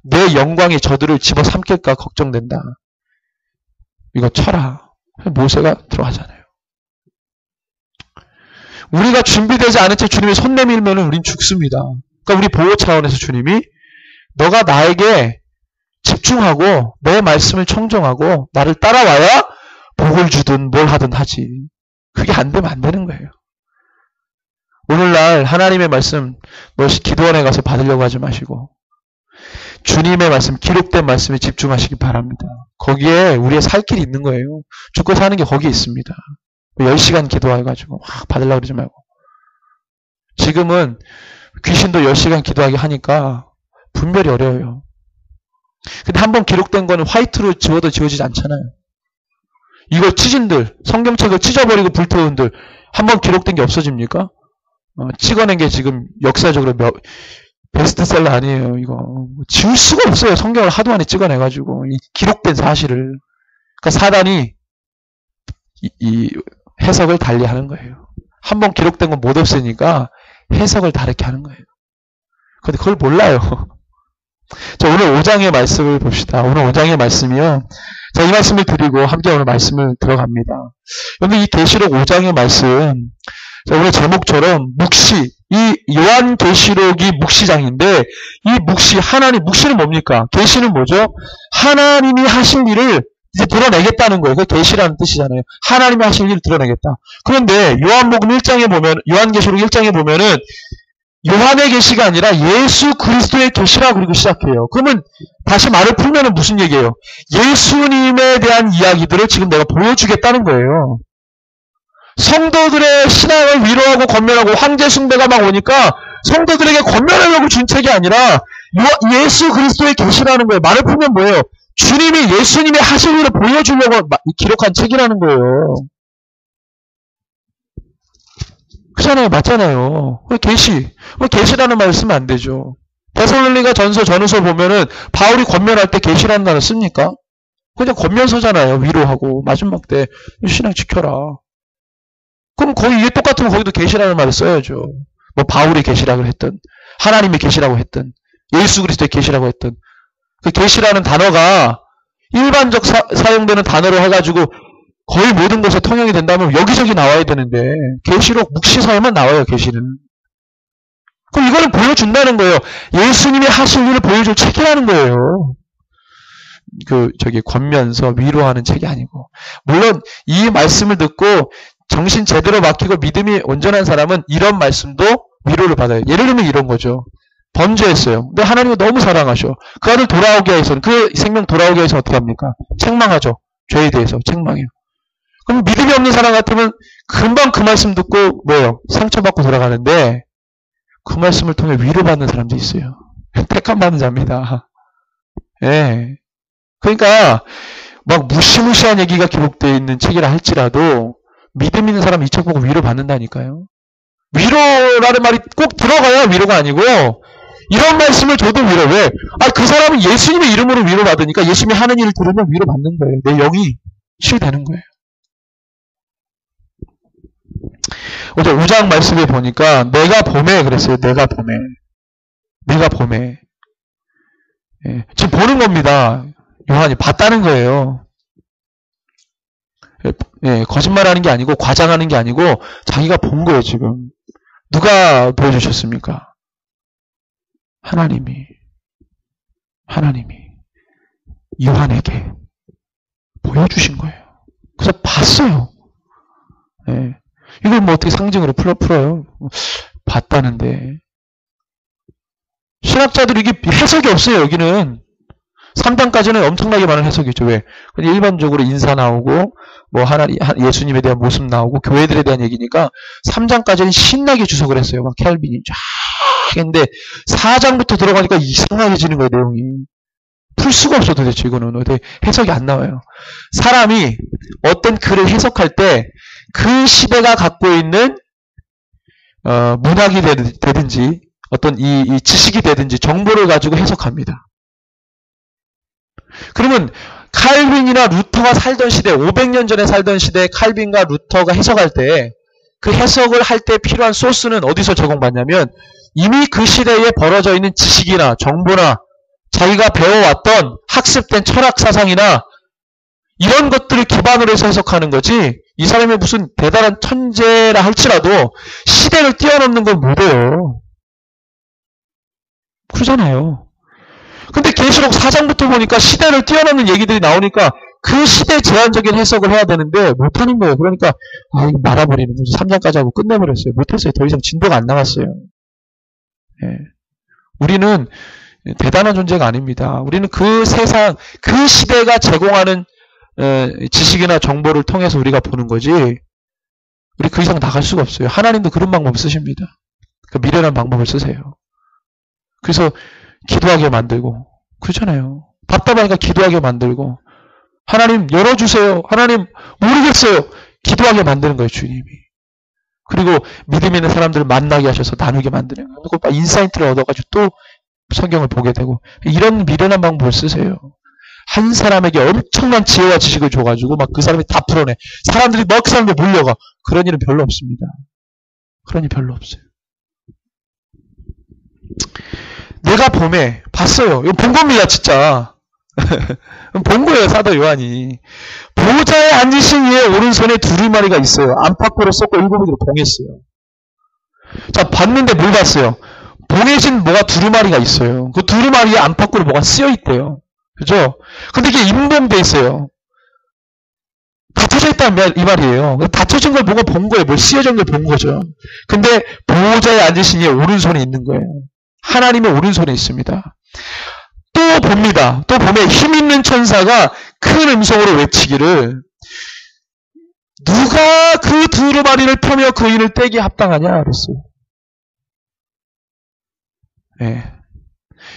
내 영광이 저들을 집어삼킬까 걱정된다. 이거 쳐라. 모세가 들어가잖아요. 우리가 준비되지 않은 채 주님이 손 내밀면 우린 죽습니다. 그러니까 우리 보호 차원에서 주님이 너가 나에게 집중하고 내 말씀을 청정하고 나를 따라와야 복을 주든 뭘 하든 하지. 그게 안 되면 안 되는 거예요. 오늘날 하나님의 말씀 기도원에 가서 받으려고 하지 마시고 주님의 말씀, 기록된 말씀에 집중하시기 바랍니다. 거기에 우리의 살 길이 있는 거예요. 죽고 사는 게 거기에 있습니다. 10시간 기도해가지고 막 받으려고 그러지 말고. 지금은 귀신도 10시간 기도하게 하니까 분별이 어려워요. 근데 한번 기록된 거는 화이트로 지워도 지워지지 않잖아요. 이거 찢은들, 성경책을 찢어버리고 불태운들 한번 기록된 게 없어집니까? 찍어낸 게 지금 역사적으로 베스트셀러 아니에요. 이거 지울 수가 없어요. 성경을 하도 많이 찍어내가지고 이 기록된 사실을. 그러니까 사단이 이 해석을 달리하는 거예요. 한번 기록된 건 못 없으니까 해석을 다르게 하는 거예요. 근데 그걸 몰라요. 자, 오늘 5장의 말씀을 봅시다. 오늘 5장의 말씀이요. 자, 이 말씀을 드리고 함께 오늘 말씀을 들어갑니다. 여러분, 이 계시록 5장의 말씀, 자, 오늘 제목처럼 묵시, 이 요한계시록이 묵시장인데 이 묵시는 뭡니까? 계시는 뭐죠? 하나님이 하실 일을 이제 드러내겠다는 거예요. 그게 계시라는 뜻이잖아요. 하나님이 하실 일을 드러내겠다. 그런데 요한계시록 1장에 보면은 요한의 계시가 아니라 예수 그리스도의 계시라고 그리고 시작해요. 그러면 다시 말을 풀면은 무슨 얘기예요? 예수님에 대한 이야기들을 지금 내가 보여주겠다는 거예요. 성도들의 신앙을 위로하고 권면하고 황제 숭배가 막 오니까 성도들에게 권면하려고 준 책이 아니라 예수 그리스도의 계시라는 거예요. 말을 풀면 뭐예요? 주님이 예수님의 하실 일을 보여주려고 기록한 책이라는 거예요. 그렇잖아요. 맞잖아요. 계시라는 말을 쓰면 안 되죠. 데살로니가 전서 전후서 보면은 바울이 권면할 때 계시라는 단어 씁니까? 그냥 권면서잖아요. 위로하고 마지막 때 신앙 지켜라. 그럼 거의 이게 똑같으면 거기도 계시라는 말을 써야죠. 뭐 바울이 계시라고 했든 하나님이 계시라고 했든 예수 그리스도의 계시라고 했든 그 계시라는 단어가 일반적 사용되는 단어로 해가지고 거의 모든 곳에 통용이 된다면 여기저기 나와야 되는데 계시록 묵시서에만 나와요. 계시는. 그럼 이거를 보여준다는 거예요. 예수님이 하실 일을 보여줄 책이라는 거예요. 권면서 위로하는 책이 아니고. 물론 이 말씀을 듣고 정신 제대로 막히고 믿음이 온전한 사람은 이런 말씀도 위로를 받아요. 예를 들면 이런 거죠. 범죄했어요. 근데 하나님이 너무 사랑하셔. 그 아들 돌아오게 해서는, 그 생명 돌아오게 해서 어떻게 합니까? 책망하죠. 죄에 대해서 책망해요. 그럼 믿음이 없는 사람 같으면 금방 그 말씀 듣고 뭐예요? 상처받고 돌아가는데 그 말씀을 통해 위로받는 사람도 있어요. 택함 받는 자입니다. 예. 그러니까 막 무시무시한 얘기가 기록되어 있는 책이라 할지라도 믿음 있는 사람은 이 책 보고 위로받는다니까요. 위로라는 말이 꼭 들어가야 위로가 아니고 이런 말씀을 줘도 위로. 왜? 그 사람은 예수님의 이름으로 위로받으니까 예수님이 하는 일을 들으면 위로받는 거예요. 내 영이 치유되는 거예요. 어제 5장 말씀에 보니까 내가 봄에 그랬어요. 내가 봄에. 예, 지금 보는 겁니다. 요한이 봤다는 거예요. 예, 거짓말하는 게 아니고 과장하는 게 아니고 자기가 본 거예요. 지금 누가 보여주셨습니까? 하나님이 요한에게 보여주신 거예요. 그래서 봤어요. 예. 이걸 뭐 어떻게 상징으로 풀어요? 봤다는데. 신학자들이 이게 해석이 없어요. 여기는 3장까지는 엄청나게 많은 해석이 있죠. 왜? 그냥 일반적으로 인사 나오고 뭐 예수님에 대한 모습 나오고 교회들에 대한 얘기니까 3장까지는 신나게 주석을 했어요. 막 켈빈이 쫙 했는데 4장부터 들어가니까 이상해지는 거예요. 내용이. 풀 수가 없어 도대체 이거는. 어떻게 해석이 안 나와요. 사람이 어떤 글을 해석할 때 그 시대가 갖고 있는 문학이 되든지 어떤 이 지식이 되든지 정보를 가지고 해석합니다. 그러면 칼빈이나 루터가 살던 시대, 500년 전에 살던 시대에 칼빈과 루터가 해석할 때 그 해석을 할 때 필요한 소스는 어디서 제공받냐면 이미 그 시대에 벌어져 있는 지식이나 정보나 자기가 배워왔던 학습된 철학 사상이나 이런 것들을 기반으로 해서 해석하는 거지 이 사람이 무슨 대단한 천재라 할지라도 시대를 뛰어넘는 건 못해요. 그러잖아요. 근데 계시록 4장부터 보니까 시대를 뛰어넘는 얘기들이 나오니까 그 시대 제한적인 해석을 해야 되는데 못하는 거예요. 그러니까 이거 말아버리는 거지. 3장까지 하고 끝내버렸어요. 못했어요. 더 이상 진도가 안 나갔어요. 예. 우리는 대단한 존재가 아닙니다. 우리는 그 세상, 그 시대가 제공하는 지식이나 정보를 통해서 우리가 보는 거지 우리 그 이상 나갈 수가 없어요. 하나님도 그런 방법 쓰십니다. 그 미련한 방법을 쓰세요. 그래서 기도하게 만들고 그렇잖아요. 답답하니까 기도하게 만들고 하나님 열어주세요. 하나님 모르겠어요. 기도하게 만드는 거예요. 주님이. 그리고 믿음 있는 사람들을 만나게 하셔서 나누게 만드는 거예요. 그리고 인사이트를 얻어가지고 또 성경을 보게 되고 이런 미련한 방법을 쓰세요. 한 사람에게 엄청난 지혜와 지식을 줘가지고 막 그 사람이 다 풀어내. 사람들이 막 그 사람들 몰려가. 그런 일은 별로 없습니다. 그런 일 별로 없어요. 내가 봄에 봤어요. 이거 본 겁니다. 진짜. 본 거예요. 사도 요한이. 보좌에 앉으신 이의 오른손에 두루마리가 있어요. 안팎으로 쏟고 일곱으로 봉했어요. 자, 봤는데 뭘 봤어요? 봉해진 뭐가 두루마리가 있어요. 그 두루마리에 안팎으로 뭐가 쓰여 있대요. 그죠? 근데 이게 임봉돼 있어요. 닫혀져 있다 이 말이에요. 닫혀진 걸 보고 본 거예요. 뭘 쓰여진 걸 본 거죠. 근데 보호자에 앉으신 이의 오른손에 있는 거예요. 하나님의 오른손에 있습니다. 또 봅니다. 또 보면 힘 있는 천사가 큰 음성으로 외치기를 누가 그 두루마리를 펴며 그 인을 떼기 합당하냐 그랬어요. 네.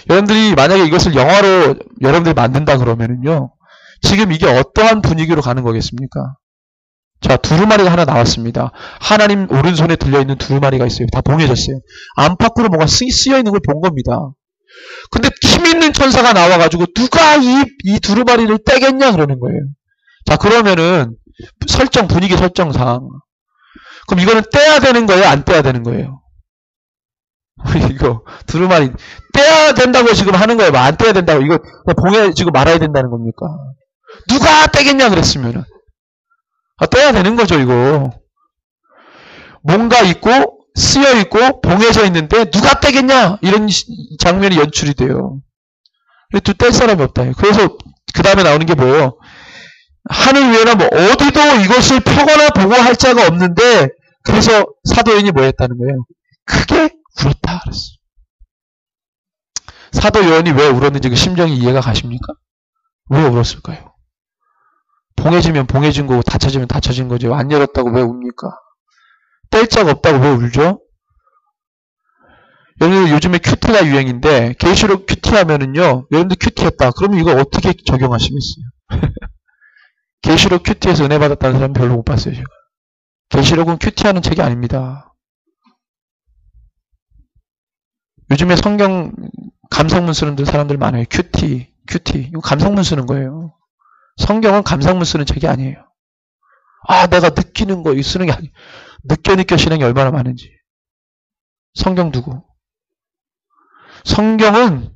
여러분들이 만약에 이것을 영화로 여러분들이 만든다 그러면은요. 지금 이게 어떠한 분위기로 가는 거겠습니까? 자, 두루마리가 하나 나왔습니다. 하나님 오른손에 들려있는 두루마리가 있어요. 다 봉해졌어요. 안팎으로 뭔가 쓰여있는 걸 본 겁니다. 근데 힘 있는 천사가 나와가지고 누가 이 두루마리를 떼겠냐 그러는 거예요. 자, 그러면은 분위기 설정상 그럼 이거는 떼야 되는 거예요? 안 떼야 되는 거예요? 이거 두루마리 떼야 된다고 지금 하는 거예요? 안 떼야 된다고? 이거 봉해 지금 말아야 된다는 겁니까? 누가 떼겠냐 그랬으면은 떼야 되는 거죠. 이거 뭔가 있고 쓰여 있고 봉해져 있는데 누가 떼겠냐 이런 장면이 연출이 돼요. 또 뗄 사람이 없다. 그래서 그 다음에 나오는 게 뭐예요? 하늘 위에나 뭐 어디도 이것을 펴거나 보고할 자가 없는데 그래서 사도 요한이 뭐 했다는 거예요? 크게 울었다 그랬어. 사도 요한이 왜 울었는지 그 심정이 이해가 가십니까? 왜 울었을까요? 봉해지면 봉해진 거고 닫혀지면 닫혀진 거죠. 안 열었다고 왜 웁니까? 뗄 자가 없다고 왜 울죠? 여러분들 요즘에 큐티가 유행인데 계시록 큐티 하면은요. 여러분들 큐티했다. 그러면 이거 어떻게 적용하시겠어요? 계시록 큐티에서 은혜 받았다는 사람 별로 못 봤어요. 제가. 계시록은 큐티하는 책이 아닙니다. 요즘에 성경 감성문 쓰는 사람들 많아요. 큐티. 이거 감성문 쓰는 거예요. 성경은 감성문 쓰는 책이 아니에요. 내가 느끼는 거 쓰는 게 아니에요. 느껴 신앙이 얼마나 많은지. 성경 두고. 성경은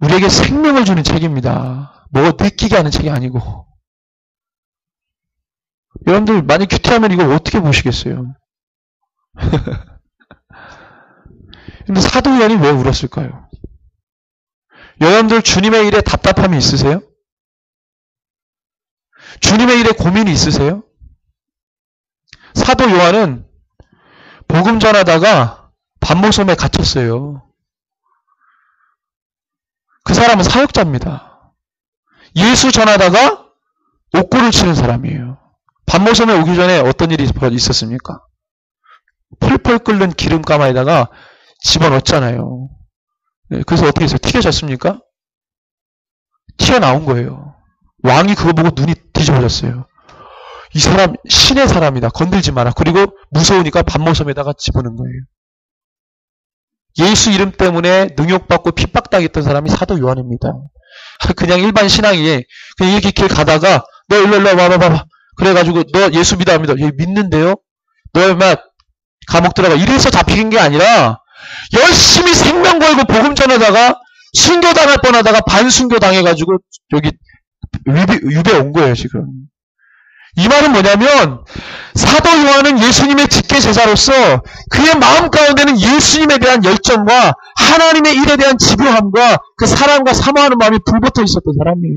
우리에게 생명을 주는 책입니다. 뭐 느끼게 하는 책이 아니고. 여러분들 만약 큐티하면 이걸 어떻게 보시겠어요? 근데 사도 요한이 왜 울었을까요? 여러분들 주님의 일에 답답함이 있으세요? 주님의 일에 고민이 있으세요? 사도 요한은 복음 전하다가 반모섬에 갇혔어요. 그 사람은 사역자입니다. 예수 전하다가 옥고를 치는 사람이에요. 반모섬에 오기 전에 어떤 일이 있었습니까? 펄펄 끓는 기름가마에다가 집어넣었잖아요. 그래서 어떻게 했어요? 튀겨졌습니까? 튀어나온 거예요. 왕이 그거 보고 눈이 뒤집어졌어요. 이 사람 신의 사람이다. 건들지 마라. 그리고 무서우니까 반모섬에다가 집어넣은 거예요. 예수 이름 때문에 능욕받고 핍박당했던 사람이 사도 요한입니다. 그냥 일반 신앙이 그냥 이렇게 길 가다가 너 일로 와봐. 그래가지고 너 예수 믿어. 얘 믿는데요? 너 얼마 감옥 들어가. 이래서 잡히는 게 아니라 열심히 생명 걸고 복음 전하다가 순교당할 뻔하다가 반순교 당해가지고 여기 유배 온 거예요 지금. 이 말은 뭐냐면 사도 요한은 예수님의 직계제자로서 그의 마음 가운데는 예수님에 대한 열정과 하나님의 일에 대한 집요함과 그 사랑과 사모하는 마음이 불붙어 있었던 사람이에요.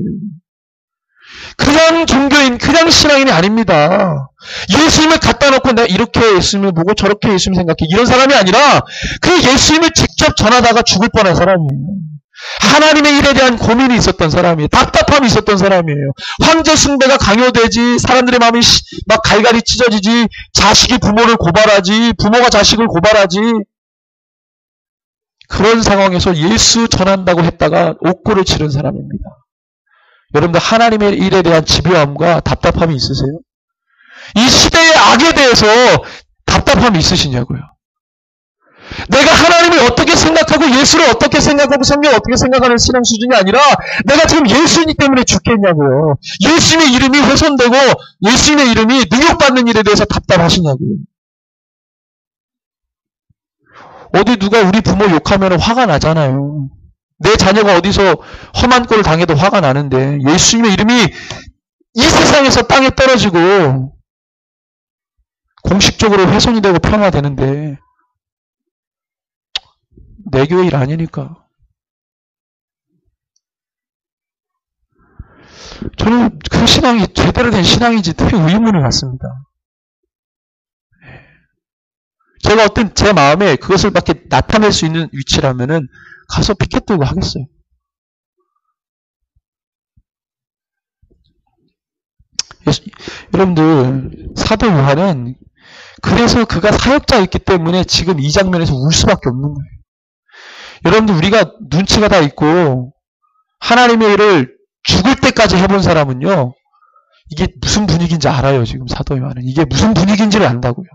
그냥 종교인, 그냥 신앙인이 아닙니다. 예수님을 갖다 놓고 내가 이렇게 예수님을 보고 저렇게 예수님 생각해 이런 사람이 아니라 그 예수님을 직접 전하다가 죽을 뻔한 사람이에요. 하나님의 일에 대한 고민이 있었던 사람이에요. 답답함이 있었던 사람이에요. 황제 숭배가 강요되지, 사람들의 마음이 막 갈갈이 찢어지지, 자식이 부모를 고발하지, 부모가 자식을 고발하지. 그런 상황에서 예수 전한다고 했다가 옥고를 치른 사람입니다. 여러분들 하나님의 일에 대한 집요함과 답답함이 있으세요? 이 시대의 악에 대해서 답답함이 있으시냐고요. 내가 하나님을 어떻게 생각하고 예수를 어떻게 생각하고 성경을 어떻게 생각하는 신앙 수준이 아니라 내가 지금 예수님 때문에 죽겠냐고요. 예수님의 이름이 훼손되고 예수님의 이름이 능욕받는 일에 대해서 답답하시냐고요. 어디 누가 우리 부모 욕하면 화가 나잖아요. 내 자녀가 어디서 험한 꼴을 당해도 화가 나는데 예수님의 이름이 이 세상에서 땅에 떨어지고 공식적으로 훼손이 되고 폄하되는데 내 교회 일 아니니까. 저는 그 신앙이 제대로 된 신앙인지 되게 의문을 갖습니다. 제가 어떤 제 마음에 그것을 밖에 나타낼 수 있는 위치라면은 가서 피켓 들고 하겠어요. 여러분들 사도 요한은 그래서 그가 사역자였기 때문에 지금 이 장면에서 울 수밖에 없는 거예요. 여러분들 우리가 눈치가 다 있고 하나님의 일을 죽을 때까지 해본 사람은요. 이게 무슨 분위기인지 알아요. 지금 사도 요한은. 이게 무슨 분위기인지를 안다고요.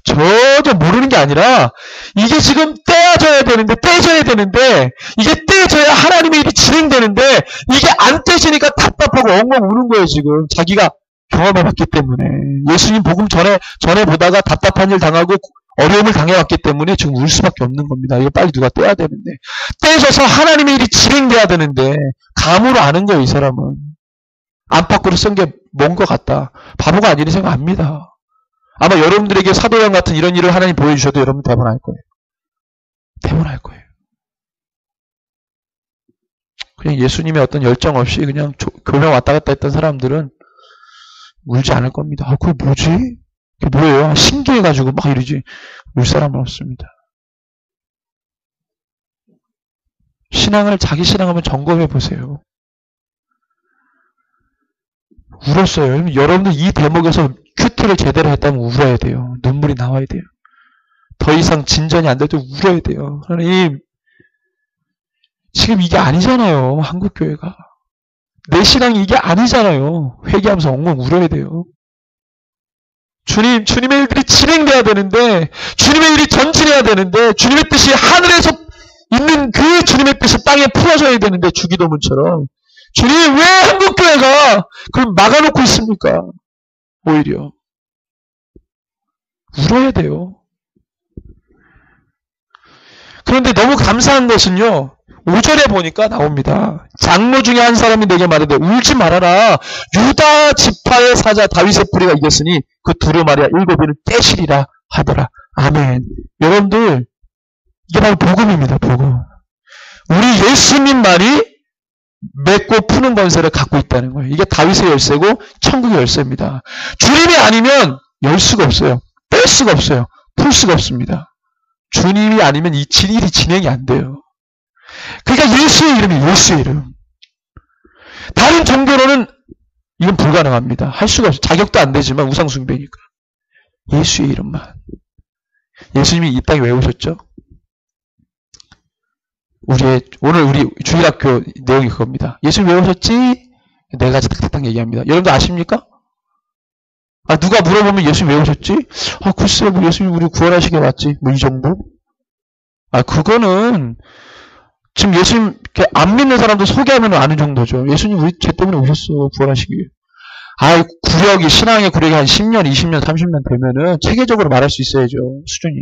전혀 모르는 게 아니라 이게 지금 떼야 떼어져야 되는데, 이게 떼어져야 하나님의 일이 진행되는데, 이게 안 떼지니까 답답하고 엉엉 우는 거예요, 지금. 자기가 경험해봤기 때문에. 예수님 복음 전에 보다가 답답한 일 당하고 어려움을 당해왔기 때문에 지금 울 수밖에 없는 겁니다. 이거 빨리 누가 떼야 되는데. 떼져서 하나님의 일이 진행돼야 되는데, 감으로 아는 거예요, 이 사람은. 안팎으로 쓴 게 뭔 것 같다. 바보가 아니라 생각합니다. 아마 여러분들에게 사도행 같은 이런 일을 하나님 보여주셔도 여러분 대본할 거예요. 대본할 거예요. 그냥 예수님의 어떤 열정 없이 그냥 교회 왔다 갔다 했던 사람들은 울지 않을 겁니다. 아, 그게 뭐지? 그게 뭐예요? 신기해가지고 막 이러지. 울 사람은 없습니다. 자기 신앙을 한번 점검해 보세요. 울었어요. 여러분들 이 대목에서 큐티를 제대로 했다면 울어야 돼요. 눈물이 나와야 돼요. 더 이상 진전이 안 될 때 울어야 돼요. 하나님, 지금 이게 아니잖아요. 한국교회가. 내 신앙이 이게 아니잖아요. 회개하면서 엉엉 울어야 돼요. 주님의 일들이 진행돼야 되는데, 주님의 일이 전진해야 되는데, 주님의 뜻이 하늘에서 있는 그 주님의 뜻이 땅에 풀어져야 되는데, 주기도문처럼. 주님, 왜 한국교회가 그걸 막아놓고 있습니까? 오히려. 울어야 돼요. 그런데 너무 감사한 것은요, 5절에 보니까 나옵니다. 장로 중에 한 사람이 내게 말하되 울지 말아라. 유다 지파의 사자 다윗의 뿌리가 이겼으니 그 두루마리와 7인을 떼시리라 하더라. 아멘. 여러분들, 이게 바로 복음입니다. 복음. 우리 예수님만이 맺고 푸는 권세를 갖고 있다는 거예요. 이게 다윗의 열쇠고 천국의 열쇠입니다. 주님이 아니면 열 수가 없어요. 뺄 수가 없어요. 풀 수가 없습니다. 주님이 아니면 이 일이 진행이 안 돼요. 그러니까 예수의 이름이 예수의 이름. 다른 종교로는 이건 불가능합니다. 할 수가 없어요. 자격도 안 되지만 우상숭배니까. 예수의 이름만. 예수님이 이 땅에 왜 오셨죠? 오늘 우리 주일학교 내용이 그겁니다. 예수님 왜 오셨지? 네 가지 탁탁 얘기합니다. 여러분들 아십니까? 누가 물어보면 예수님 왜 오셨지? 글쎄, 뭐 예수님 우리 구원하시게 왔지. 뭐 이 정도? 그거는 지금 예수님 이렇게 안 믿는 사람도 소개하면 아는 정도죠. 예수님 우리 죄 때문에 오셨어. 구원하시기 위해. 신앙의 구력이 한 10년, 20년, 30년 되면은 체계적으로 말할 수 있어야죠. 수준이.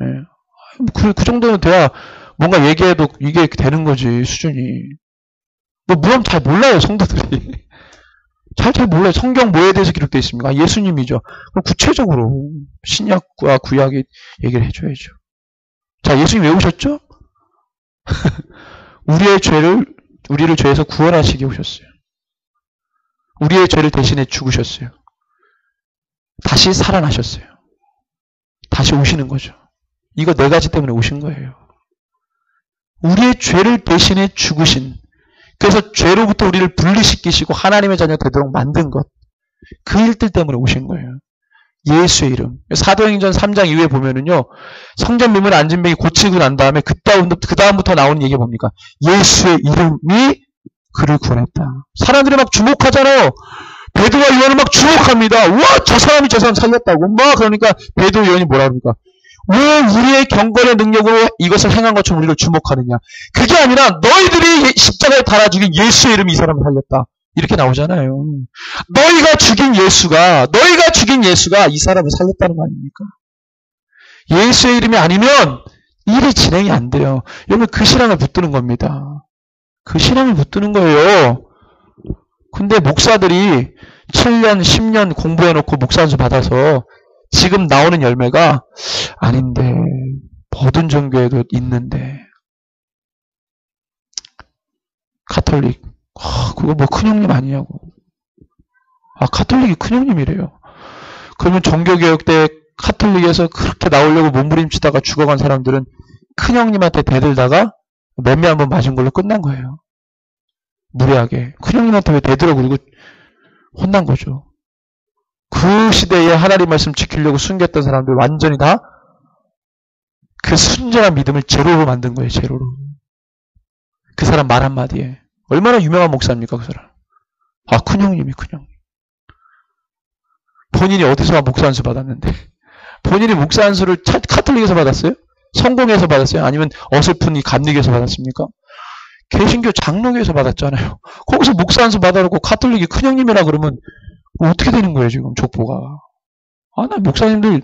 네. 그 정도는 돼야 뭔가 얘기해도 이게 되는 거지, 수준이. 물론 잘 몰라요, 성도들이. 잘 몰라요. 성경 뭐에 대해서 기록되어 있습니까? 예수님이죠. 그럼 구체적으로 신약과 구약의 얘기를 해줘야죠. 자, 예수님 왜 오셨죠? 우리를 죄에서 구원하시기 오셨어요. 우리의 죄를 대신해 죽으셨어요. 다시 살아나셨어요. 다시 오시는 거죠. 이거 네 가지 때문에 오신 거예요. 우리의 죄를 대신해 죽으신, 그래서 죄로부터 우리를 분리시키시고 하나님의 자녀 되도록 만든 것, 그 일들 때문에 오신 거예요. 예수의 이름. 사도행전 3장 이후에 보면은요, 성전 미문에 앉은 병이 고치고 난 다음에 그 다음부터 나오는 얘기가 뭡니까? 예수의 이름이 그를 구원했다. 사람들이 막 주목하잖아요. 베드로와 요한을 막 주목합니다. 우와, 저 사람 살렸다고. 그러니까 베드로 요한이 뭐라 그럽니까? 왜 우리의 경건의 능력으로 이것을 행한 것처럼 우리를 주목하느냐? 그게 아니라 너희들이 십자가에 달아 죽인 예수의 이름이 이 사람을 살렸다. 이렇게 나오잖아요. 너희가 죽인 예수가 이 사람을 살렸다는 거 아닙니까? 예수의 이름이 아니면 일이 진행이 안 돼요. 여러분, 그 신앙을 붙드는 겁니다. 그 신앙을 붙드는 거예요. 근데 목사들이 7년, 10년 공부해놓고 목사 안수 받아서 지금 나오는 열매가 아닌데, 모든 종교에도 있는데, 카톨릭, 그거 뭐 큰형님 아니냐고. 카톨릭이 큰형님이래요. 그러면 종교개혁 때 카톨릭에서 그렇게 나오려고 몸부림치다가 죽어간 사람들은 큰형님한테 대들다가 맴매 한번 맞은 걸로 끝난 거예요. 무례하게. 큰형님한테 왜 대들어 그러고 혼난 거죠. 그 시대에 하나님 말씀 지키려고 숨겼던 사람들 완전히 다 그 순전한 믿음을 제로로 만든 거예요. 제로로. 그 사람 말 한마디에. 얼마나 유명한 목사입니까, 그 사람. 큰형님이 큰형님. 본인이 어디서 목사 안수 받았는데. 본인이 목사 안수를 카톨릭에서 받았어요? 성공회에서 받았어요? 아니면 어설픈 이 감리교에서 받았습니까? 개신교 장로교에서 받았잖아요. 거기서 목사 안수 받아놓고 카톨릭이 큰형님이라 그러면 어떻게 되는 거예요, 지금 족보가. 아, 나 목사님들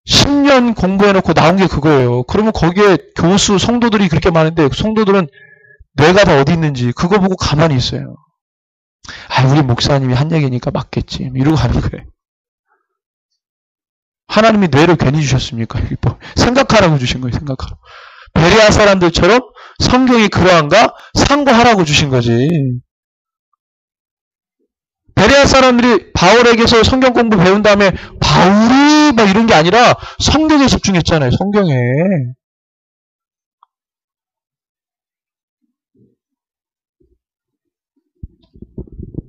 10년 공부해놓고 나온 게 그거예요. 그러면 거기에 교수, 성도들이 그렇게 많은데 성도들은 뇌가 다 어디 있는지 그거 보고 가만히 있어요. 아, 우리 목사님이 한 얘기니까 맞겠지. 이러고 가는 거예요. 하나님이 뇌를 괜히 주셨습니까? 생각하라고 주신 거예요. 생각하라고. 베레아 사람들처럼 성경이 그러한가 상고하라고 주신 거지. 베레아 사람들이 바울에게서 성경 공부 배운 다음에 바울이 막 이런 게 아니라 성경에 집중했잖아요. 성경에.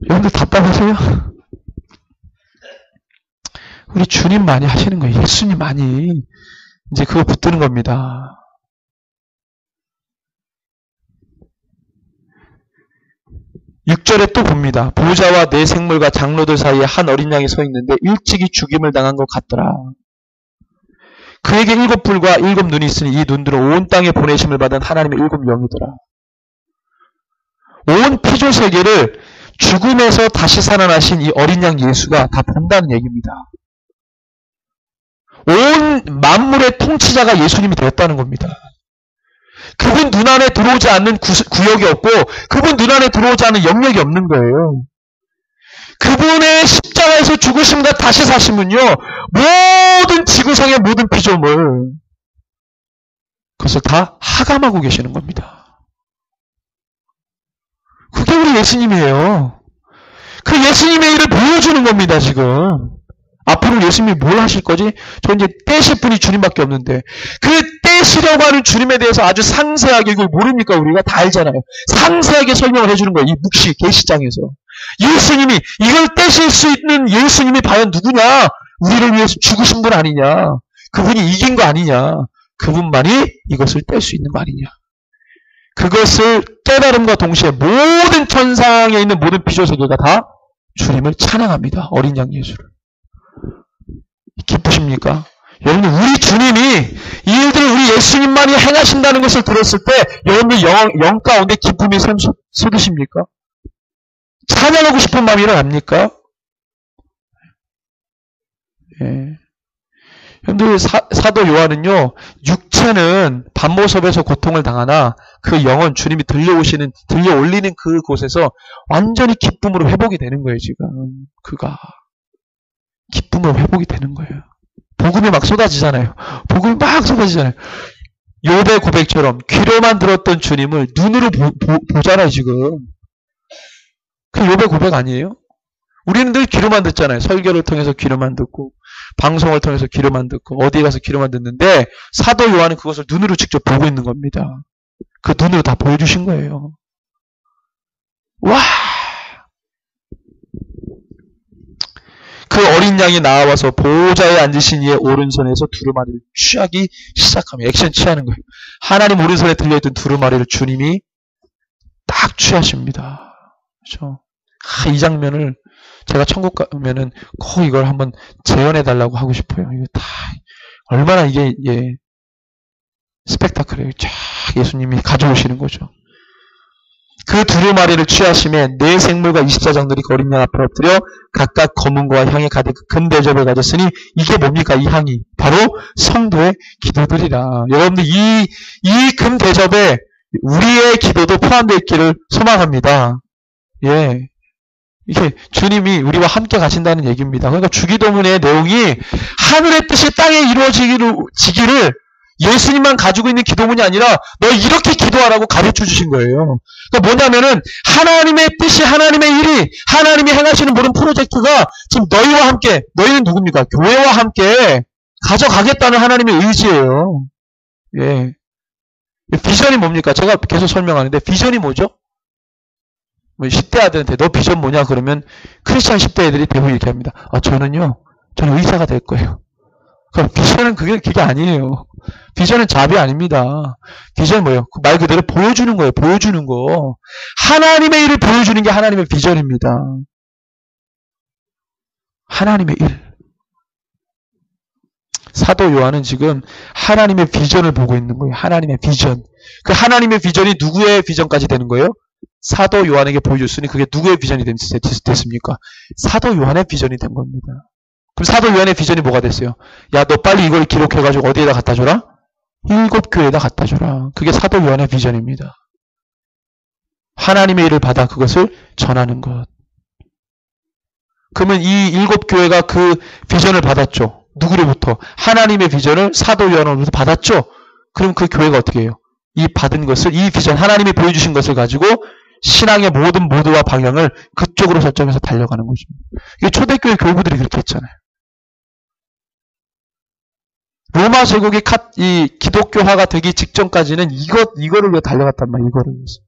여러분들 답답하세요? 우리 주님 많이 하시는 거예요. 예수님 많이. 이제 그거 붙드는 겁니다. (6절에) 또 봅니다. 보좌와 네 생물과 장로들 사이에 한 어린 양이 서 있는데 일찍이 죽임을 당한 것 같더라. 그에게 7뿔과 7눈이 있으니 이 눈들은 온 땅에 보내심을 받은 하나님의 7영이더라. 온 피조 세계를 죽음에서 다시 살아나신 이 어린 양 예수가 다 본다는 얘기입니다. 온 만물의 통치자가 예수님이 되었다는 겁니다. 그분 눈 안에 들어오지 않는 구역이 없고 그분 눈 안에 들어오지 않는 영역이 없는 거예요. 그분의 십자가에서 죽으심과 다시 사심은요, 모든 지구상의 모든 피조물 그것을 다 하감하고 계시는 겁니다. 그게 우리 예수님이에요. 그 예수님의 일을 보여주는 겁니다. 지금 앞으로 예수님이 뭘 하실 거지? 저 이제 떼실 분이 주님밖에 없는데 그 떼시려고 하는 주님에 대해서 아주 상세하게, 이걸 모릅니까? 우리가 다 알잖아요. 상세하게 설명을 해주는 거예요. 이 묵시 계시장에서 예수님이 이걸 떼실 수 있는 예수님이 과연 누구냐? 우리를 위해서 죽으신 분 아니냐? 그분이 이긴 거 아니냐? 그분만이 이것을 뗄 수 있는 거 아니냐? 그것을 깨달음과 동시에 모든 천상에 있는 모든 피조세계가 다 주님을 찬양합니다. 어린 양 예수를. 기쁘십니까? 여러분들, 우리 주님이 이 일들을 우리 예수님만이 행하신다는 것을 들었을 때 여러분들 영 가운데 기쁨이 솟으십니까? 찬양하고 싶은 마음이 일어납니까? 예. 여러분들, 사도 요한은요, 육체는 반모섭에서 고통을 당하나 그 영은 주님이 들려올리는 그곳에서 완전히 기쁨으로 회복이 되는 거예요, 지금. 그가. 기쁨으로 회복이 되는 거예요. 복음이 막 쏟아지잖아요. 복음이 막 쏟아지잖아요. 욥의 고백처럼 귀로만 들었던 주님을 눈으로 보잖아요, 지금. 그 욥의 고백 아니에요? 우리는 늘 귀로만 듣잖아요. 설교를 통해서 귀로만 듣고, 방송을 통해서 귀로만 듣고, 어디에 가서 귀로만 듣는데, 사도 요한은 그것을 눈으로 직접 보고 있는 겁니다. 그 눈으로 다 보여주신 거예요. 와! 그 어린 양이 나와서 보좌에 앉으신 이의 오른손에서 두루마리를 취하기 시작하며 액션 취하는 거예요. 하나님 오른손에 들려있던 두루마리를 주님이 딱 취하십니다. 그렇죠? 이 장면을 제가 천국 가면은 꼭 이걸 한번 재현해달라고 하고 싶어요. 이거 다 얼마나 이게 스펙타클해요. 쫙 예수님이 가져오시는 거죠. 그 두루마리를 취하심에 네 생물과 24장들이 어린 양 앞에 엎드려 각각 검은고와 향이 가득 큰 대접을 가졌으니 이게 뭡니까? 이 향이 바로 성도의 기도들이라. 여러분들, 이 금 대접에 우리의 기도도 포함되어 있기를 소망합니다. 예, 이게 주님이 우리와 함께 가신다는 얘기입니다. 그러니까 주기도문의 내용이 하늘의 뜻이 땅에 이루어지기를 예수님만 가지고 있는 기도문이 아니라 너 이렇게 기도하라고 가르쳐 주신 거예요. 그러니까 뭐냐면은 하나님의 뜻이, 하나님의 일이, 하나님이 행하시는 모든 프로젝트가 지금 너희와 함께, 너희는 누굽니까? 교회와 함께 가져가겠다는 하나님의 의지예요. 예. 비전이 뭡니까? 제가 계속 설명하는데 비전이 뭐죠? 10대 아들한테 너 비전 뭐냐 그러면 크리스찬 10대 애들이 대부분 이렇게 합니다. 저는 의사가 될 거예요. 그럼 비전은 그게 아니에요. 비전은 잡이 아닙니다. 비전은 뭐예요? 말 그대로 보여주는 거예요. 보여주는 거. 하나님의 일을 보여주는 게 하나님의 비전입니다. 하나님의 일. 사도 요한은 지금 하나님의 비전을 보고 있는 거예요. 하나님의 비전. 그 하나님의 비전이 누구의 비전까지 되는 거예요? 사도 요한에게 보여줬으니 그게 누구의 비전이 됐습니까? 사도 요한의 비전이 된 겁니다. 그럼 사도 요한의 비전이 뭐가 됐어요? 야, 너 빨리 이걸 기록해가지고 어디에다 갖다 줘라? 7교회에다 갖다 줘라. 그게 사도 요한의 비전입니다. 하나님의 일을 받아 그것을 전하는 것. 그러면 이 7교회가 그 비전을 받았죠. 누구로부터? 하나님의 비전을 사도 요한으로부터 받았죠. 그럼 그 교회가 어떻게 해요? 이 받은 것을, 이 비전, 하나님이 보여주신 것을 가지고 신앙의 모든 모드와 방향을 그쪽으로 설정해서 달려가는 거죠. 이게 초대교회 교부들이 그렇게 했잖아요. 로마 제국이 이 기독교화가 되기 직전까지는 이거를 위해 달려갔단 말이에요. 이거를 위해서.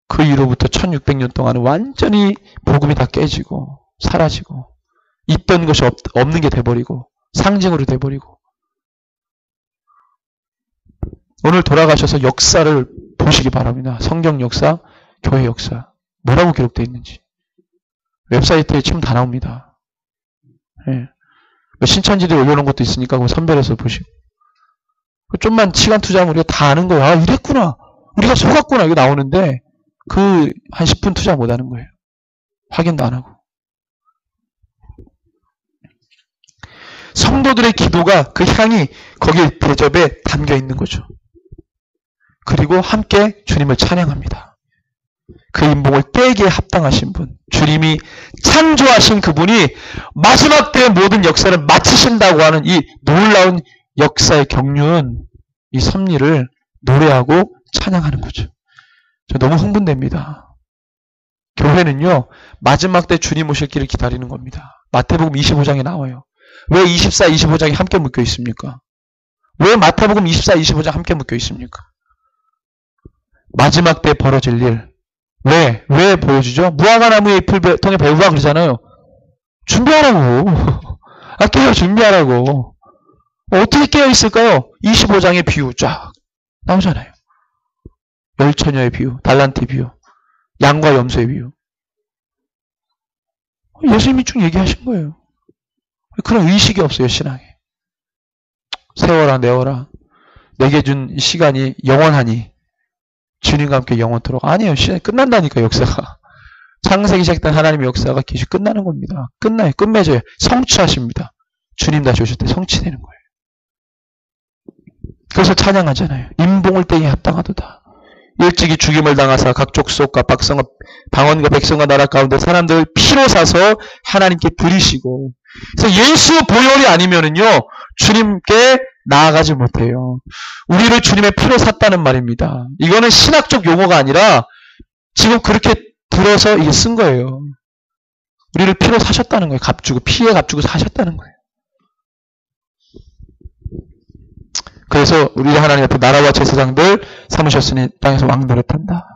그 이후로부터 1600년 동안은 완전히 복음이 다 깨지고 사라지고 있던 것이 없는 게 돼버리고 상징으로 돼버리고 오늘 돌아가셔서 역사를 보시기 바랍니다. 성경 역사, 교회 역사 뭐라고 기록되어 있는지 웹사이트에 치면 다 나옵니다. 예. 신천지들이 올려놓은 것도 있으니까 그거 선별해서 보시고 좀만 시간 투자하면 우리가 다 아는 거야. 아, 이랬구나. 우리가 속았구나. 이거 나오는데 그 한 10분 투자 못하는 거예요. 확인도 안 하고. 성도들의 기도가 그 향이 거기 대접에 담겨 있는 거죠. 그리고 함께 주님을 찬양합니다. 그 인봉을 떼기에 합당하신 분, 주님이 창조하신 그분이 마지막 때의 모든 역사를 마치신다고 하는 이 놀라운 역사의 경륜, 이 섭리를 노래하고 찬양하는 거죠. 저 너무 흥분됩니다. 교회는요, 마지막 때 주님 오실 길을 기다리는 겁니다. 마태복음 25장에 나와요. 왜 24, 25장이 함께 묶여 있습니까? 왜 마태복음 24, 25장 함께 묶여 있습니까? 마지막 때 벌어질 일. 왜 보여주죠? 무화과나무의 잎을 통해 배우라 그러잖아요. 준비하라고. 깨어 준비하라고. 어떻게 깨어 있을까요? 25장의 비유 쫙 나오잖아요. 열처녀의 비유, 달란트 비유, 양과 염소의 비유. 예수님이 쭉 얘기하신 거예요. 그런 의식이 없어요, 신앙에. 세워라, 내워라. 내게 준 시간이 영원하니 주님과 함께 영원토록. 아니에요. 시간이 끝난다니까, 역사가. 창세기 시작된 하나님의 역사가 계속 끝나는 겁니다. 끝나요. 끝맺어요. 성취하십니다. 주님 다시 오실 때 성취되는 거예요. 그래서 찬양하잖아요. 인봉을 떼기 합당하도다. 일찍이 죽임을 당하사 각 족속과 방언과 백성과 나라 가운데 사람들을 피로 사서 하나님께 드리시고. 그래서 예수 보혈이 아니면은요, 주님께 나아가지 못해요. 우리를 주님의 피로 샀다는 말입니다. 이거는 신학적 용어가 아니라 지금 그렇게 들어서 이게 쓴 거예요. 우리를 피로 사셨다는 거예요. 피에 값주고 사셨다는 거예요. 그래서 우리 하나님 앞에 나라와 제사장들 삼으셨으니 땅에서 왕노릇 한다.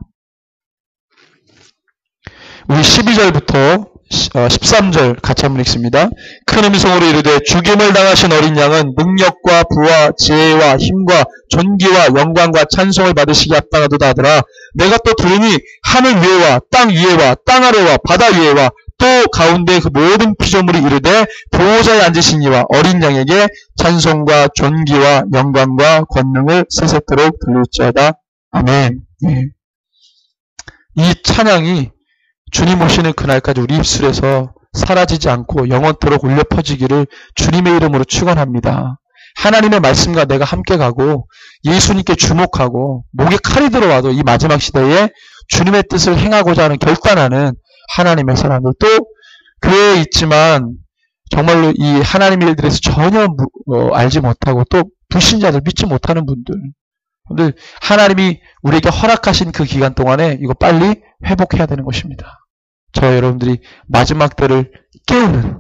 우리 12절부터 13절 같이 한번 읽습니다. 큰 음성으로 이르되 죽임을 당하신 어린 양은 능력과 부와 지혜와 힘과 존귀와 영광과 찬송을 받으시기 합당하도다 하더라. 내가 또 들으니 하늘 위에와 땅 위에와 땅 아래와 바다 위에와 또 가운데 그 모든 피조물이 이르되 보호자에 앉으신 이와 어린 양에게 찬송과 존귀와 영광과 권능을 세세토록 들릴지어다. 아멘. 네. 이 찬양이 주님 오시는 그날까지 우리 입술에서 사라지지 않고 영원토록 울려 퍼지기를 주님의 이름으로 축원합니다. 하나님의 말씀과 내가 함께 가고 예수님께 주목하고 목에 칼이 들어와도 이 마지막 시대에 주님의 뜻을 행하고자 하는 결단하는 하나님의 사람들, 또 교회에 있지만 정말로 이 하나님의 일들에서 전혀 알지 못하고 또 불신자들, 믿지 못하는 분들, 하나님이 우리에게 허락하신 그 기간 동안에 이거 빨리 회복해야 되는 것입니다. 저 여러분들이 마지막 때를 깨우는,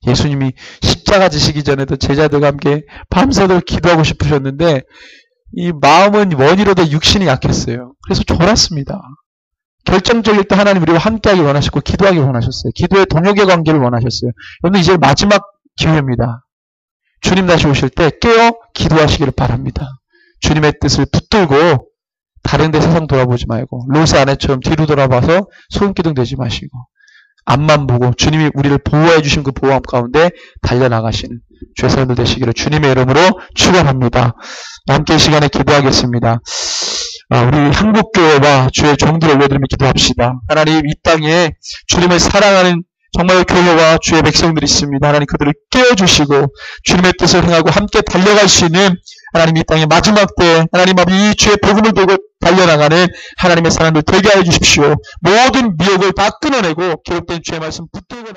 예수님이 십자가 지시기 전에도 제자들과 함께 밤새도록 기도하고 싶으셨는데 이 마음은 원이로도 육신이 약했어요. 그래서 졸았습니다. 결정적일 때 하나님 우리와 함께하기 원하셨고 기도하기 원하셨어요. 기도의 동역의 관계를 원하셨어요. 여러분 이제 마지막 기회입니다. 주님 다시 오실 때 깨어 기도하시기를 바랍니다. 주님의 뜻을 붙들고 다른 데 세상 돌아보지 말고 롯의 아내처럼 뒤로 돌아봐서 소금기둥 되지 마시고 앞만 보고 주님이 우리를 보호해 주신 그 보호함 가운데 달려나가시는 주의 사람들 되시기를 주님의 이름으로 축원합니다. 함께 이 시간에 기도하겠습니다. 우리 한국교회와 주의 종들을 올려드리며 기도합시다. 하나님, 이 땅에 주님을 사랑하는 정말 교회와 주의 백성들이 있습니다. 하나님, 그들을 깨워주시고 주님의 뜻을 행하고 함께 달려갈 수 있는 하나님, 이 땅의 마지막 때 하나님 아버지 이 주의 복음을 들고 달려나가는 하나님의 사람들 되게 하여 주십시오. 모든 미혹을 다 끊어내고 기록된 주의 말씀 붙들고